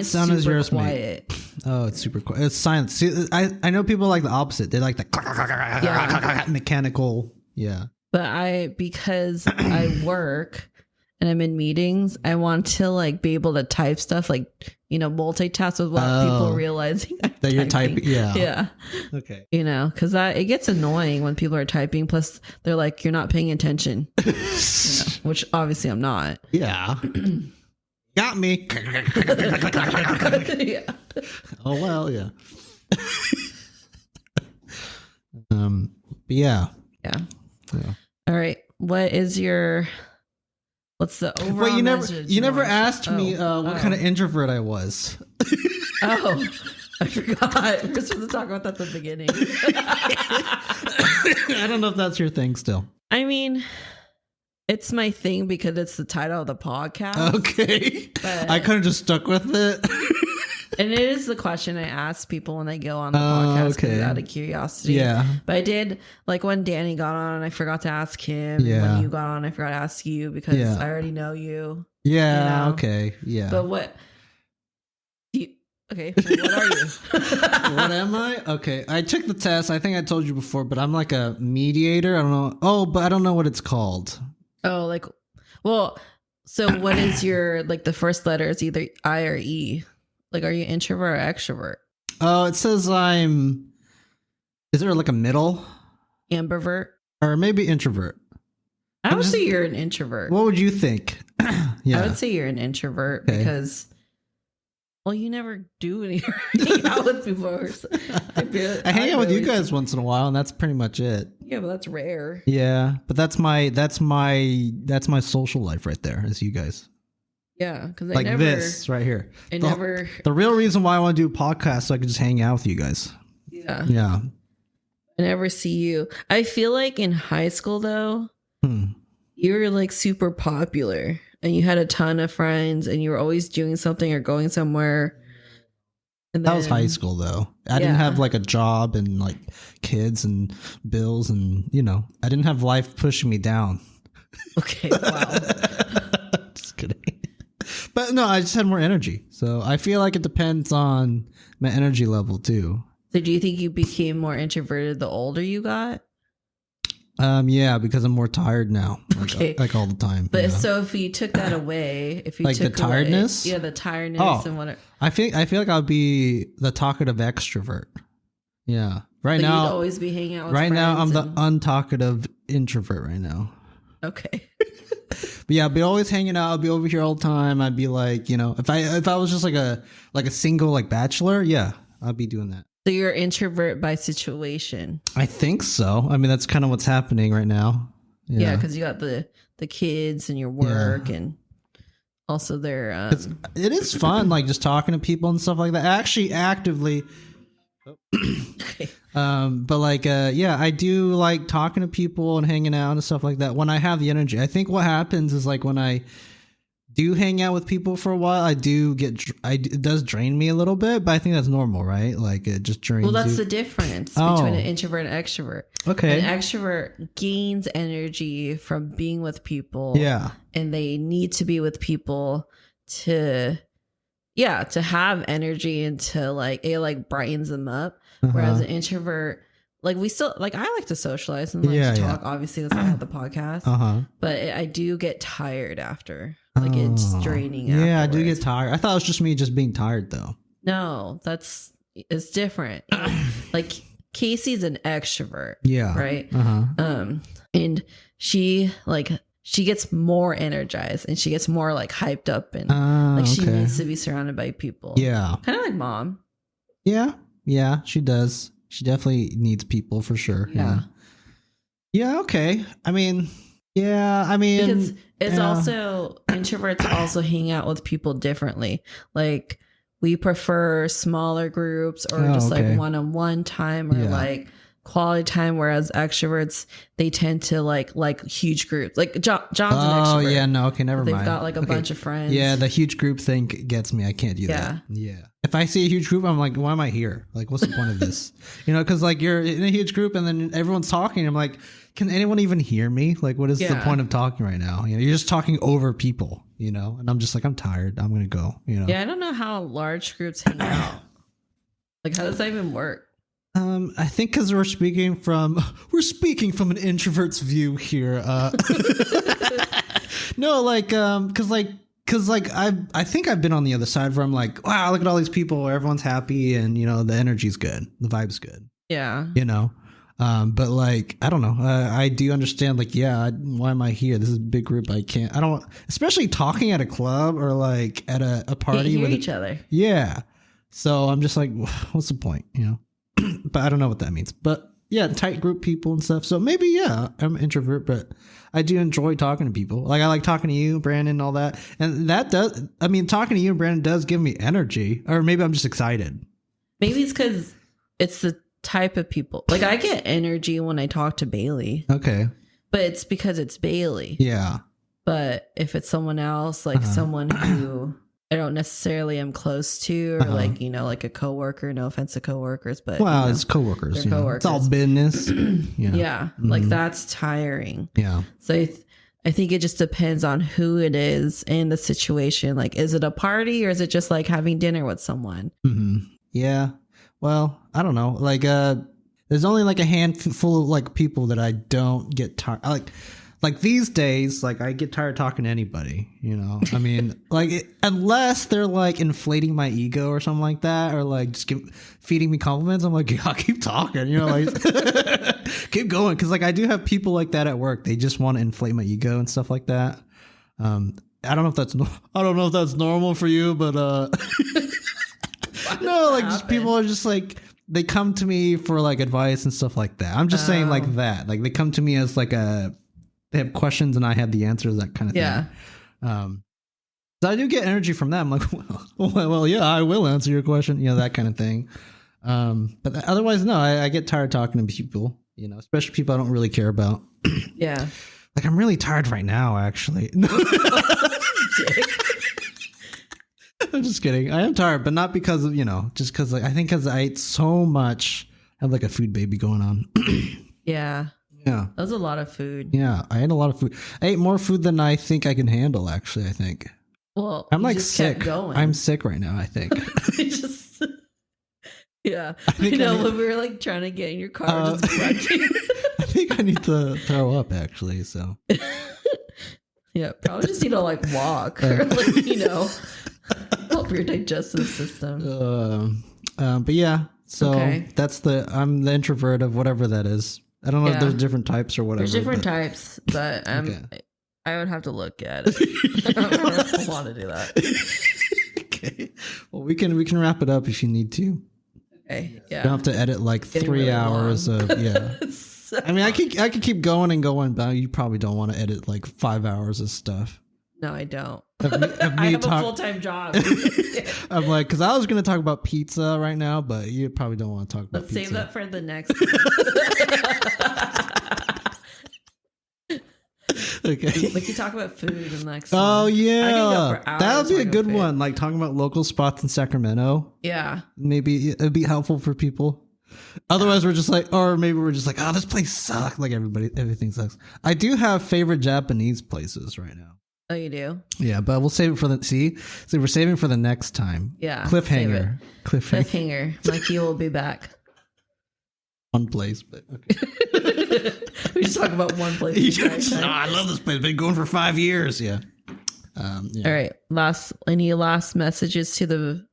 sound super is yours, quiet. Oh, it's super quiet. It's silent. See, I know people like the opposite. They like the mechanical. Yeah. But because I work and I'm in meetings, I want to like be able to type stuff, like, you know, multitask without people realizing that you're typing. Yeah. Yeah. Okay. You know, because it gets annoying when people are typing. Plus, they're like, you're not paying attention, you know, which obviously I'm not. Yeah. Got me. Yeah. Oh well, yeah. But yeah. All right. What's the overall Wait, message? you never asked me what kind of introvert I was. Oh, I forgot. We're supposed to talk about that at the beginning. I don't know if that's your thing still. I mean, it's my thing because it's the title of the podcast. Okay. But I kind of just stuck with it. And it is the question I ask people when they go on the podcast 'cause out of curiosity. Yeah. But I did, like when Danny got on, I forgot to ask him. Yeah. And when you got on, I forgot to ask you because I already know you. Yeah. You know? Okay. Yeah. But what are you? What am I? Okay. I took the test. I think I told you before, but I'm like a mediator. I don't know. Oh, but I don't know what it's called. Oh, like, well, so what is your, like the first letter is either I or E? Like, are you introvert or extrovert? Oh, it says is there like a middle? Ambivert? Or maybe introvert. I would say you're an introvert. What would you think? Yeah. I would say you're an introvert because, well, you never do anything. Hang out with people. I hang out with you guys once in a while, and that's pretty much it. Yeah, but that's rare. Yeah, but that's my social life right there. Is you guys. Yeah, because like this right here. The real reason why I want to do podcasts so I can just hang out with you guys. Yeah. Yeah. I never see you. I feel like in high school though, you were like super popular and you had a ton of friends and you were always doing something or going somewhere. And that was high school though. I didn't have like a job and like kids and bills and I didn't have life pushing me down. Okay, wow. Just kidding. But no, I just had more energy. So I feel like it depends on my energy level too. So do you think you became more introverted the older you got? Yeah, because I'm more tired now. Like all the time. But so if you took that away, if you like took the tiredness? the tiredness and whatever. I feel like I'll be the talkative extrovert. Yeah. Right now you'd always be hanging out with right friends now I'm the untalkative introvert right now. Okay. But yeah, I'll be always hanging out. I'll be over here all the time. I'd be like, if I was just like a single like bachelor, yeah, I'd be doing that. So you're an introvert by situation. I think so. I mean, that's kind of what's happening right now. Yeah, because you got the kids and your work and also their. It is fun, like just talking to people and stuff like that. Actually, actively. Okay. But like, I do like talking to people and hanging out and stuff like that when I have the energy. I think what happens is like when I do hang out with people for a while, it does drain me a little bit, but I think that's normal, right? Like it just drains. Well, that's you. The difference between an introvert and extrovert. Okay. An extrovert gains energy from being with people. Yeah. And they need to be with people to have energy and to like, it like brightens them up. Whereas an introvert, like we still like, I like to socialize and like to talk. Obviously, that's why I have the podcast. But I do get tired after. Like it's draining. Yeah, I do get tired. I thought it was just me just being tired though. No, it's different. Like Casey's an extrovert. Yeah. Right. And she gets more energized and she gets more like hyped up and like she needs to be surrounded by people. Yeah. Kind of like mom. Yeah. Yeah, she does. She definitely needs people for sure. Yeah. Yeah. Okay. I mean, because it's also introverts also hang out with people differently. Like we prefer smaller groups or just like one-on-one time or like quality time, whereas extroverts, they tend to like huge groups. Like John's an extrovert. Oh yeah, no, okay, never mind. They've got like a bunch of friends. Yeah, the huge group thing gets me. I can't do that. Yeah. If I see a huge group, I'm like, why am I here? Like, what's the point of this? Because like you're in a huge group and then everyone's talking. I'm like, can anyone even hear me? Like, what is the point of talking right now? You're just talking over people, and I'm just like, I'm tired. I'm going to go, Yeah, I don't know how large groups hang out. Like, how does that even work? I think because we're speaking from an introvert's view here. No, like, because I think I've been on the other side where I'm like, wow, look at all these people where everyone's happy and the energy's good, the vibe's good. Yeah. But like, I don't know. I do understand like, why am I here? This is a big group. I don't, especially talking at a club or like at a party with each other. Yeah. So I'm just like, what's the point? But I don't know what that means, but yeah, tight group people and stuff. So maybe, I'm an introvert, but I do enjoy talking to people. Like I like talking to you, Brandon, and all that. And talking to you, Brandon, does give me energy, or maybe I'm just excited. Maybe it's because it's the type of people. Like I get energy when I talk to Bailey. Okay. But it's because it's Bailey. Yeah. But if it's someone else, like someone who I don't necessarily am close to, or like, like a coworker, no offense to coworkers, but it's coworkers. They're coworkers. It's all business. Yeah. Like that's tiring. Yeah. So I think it just depends on who it is and the situation. Like, is it a party or is it just like having dinner with someone? Mm-hmm. Yeah. Well, I don't know. Like, there's only like a handful of like people that I don't get tired. like these days, like I get tired talking to anybody, you know. I mean, like unless they're like inflating my ego or something like that, or like just feeding me compliments, I'm like, yeah, keep talking, you know, like keep going, because like I do have people like that at work. They just want to inflate my ego and stuff like that. I don't know if that's normal for you, but no, like just people are just like, they come to me for like advice and stuff like that. I'm just saying like that, like they come to me as like they have questions and I have the answers, that kind of thing. So I do get energy from that. I'm like, well, yeah, I will answer your question, you know, that kind of thing. But otherwise, no, I get tired talking to people, you know, especially people I don't really care about. Yeah. Like I'm really tired right now, actually. I'm just kidding. I am tired, but not because of, you know, just because like, I think because I ate so much. I have like a food baby going on. Yeah. Yeah. That was a lot of food. Yeah. I ate a lot of food. I ate more food than I think I can handle, actually, I think. Well, I'm like sick. I'm sick right now, I think. Yeah. I know when we were like trying to get in your car, just crunching. I think I need to throw up, actually, so. Yeah, probably just need to like walk or like, you know, help your digestive system. But yeah, so that's I'm the introvert of whatever that is. I don't know if there's different types or whatever. There's different types, but I would have to look at it. I don't want to do that. Okay. Well, we can wrap it up if you need to. Okay. Yeah. You don't have to edit like 3 hours of I mean, I could keep going and going, but you probably don't want to edit like 5 hours of stuff. No, I don't. I have a full-time job. I'm like, because I was going to talk about pizza right now, but you probably don't want to talk about pizza. Let's save that for the next. Okay. We can talk about food in the next one. Yeah. That would be a good one. Like talking about local spots in Sacramento. Yeah. Maybe it'd be helpful for people. Otherwise, we're just like, or maybe we're just like, oh, this place sucks. Like everything sucks. I do have favorite Japanese places right now. Oh, you do? Yeah, but we'll save it for so we're saving for the next time. Yeah. Cliffhanger. Mikie will be back. One place, but okay. We just talk about one place. I love this place. Been going for 5 years. Yeah. All right. Any last messages to the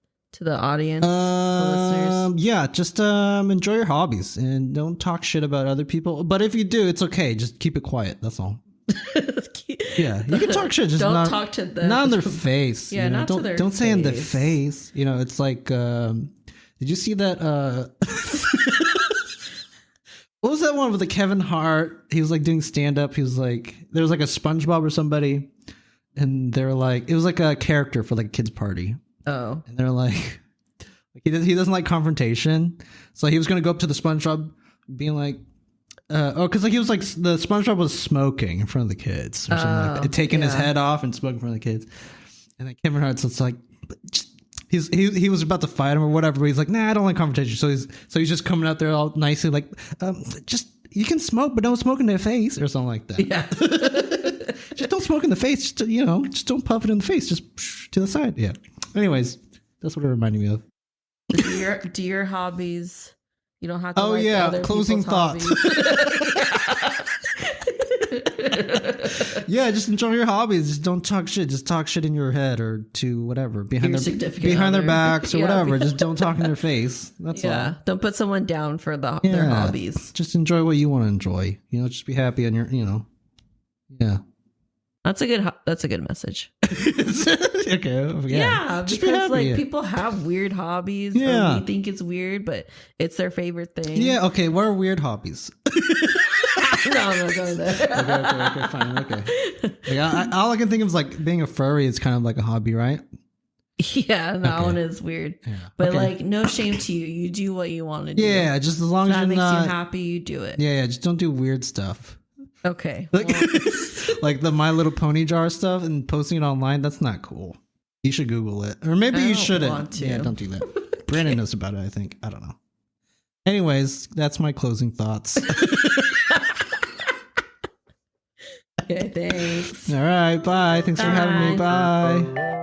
audience, to listeners? Yeah, just enjoy your hobbies and don't talk shit about other people. But if you do, it's okay. Just keep it quiet. That's all. Yeah, you can talk shit. Just don't talk to them. Not in their face. Yeah, not to their face. Don't say in the face. You know, it's like, did you see that? What was that one with the Kevin Hart? He was like doing stand up. He was like, there was like a SpongeBob or somebody, and they're like, it was like a character for like a kid's party. Oh, and they're like he doesn't like confrontation, so he was gonna go up to the SpongeBob, being like, because like he was like the SpongeBob was smoking in front of the kids or something like that, taking his head off and smoking in front of the kids, and then Kevin Hart's it's like, he was about to fight him or whatever, but he's like, nah, I don't like confrontation, so he's just coming out there all nicely like, just you can smoke, but don't smoke in their face or something like that. Yeah. Just don't smoke in the face. Just, you know, just don't puff it in the face. Just to the side. Yeah. Anyways, that's what it reminded me of. Do your hobbies? You don't have to. Oh yeah, closing thoughts. Yeah, just enjoy your hobbies. Just don't talk shit. Just talk shit in your head or to whatever behind their backs or whatever. Just don't talk in their face. That's all. Don't put someone down for their hobbies. Just enjoy what you want to enjoy. You know, just be happy on your. You know. Yeah. That's a good message. Okay. Yeah, just because like people have weird hobbies. Yeah. Or we think it's weird, but it's their favorite thing. Yeah. Okay. What are weird hobbies? No, I'm not going there. Okay. Fine. Okay. Like, all I can think of is like being a furry is kind of like a hobby, right? Yeah, that one is weird. Yeah. But like, no shame to you. You do what you want to do. Yeah, just as long as that makes you happy, you do it. Yeah. Just don't do weird stuff. Okay. Like the My Little Pony jar stuff and posting it online, that's not cool. You should Google it. Or maybe you shouldn't. Yeah, don't do that. Okay. Brandon knows about it, I think. I don't know. Anyways, that's my closing thoughts. Okay, thanks. All right, bye. Thanks for having me. Bye.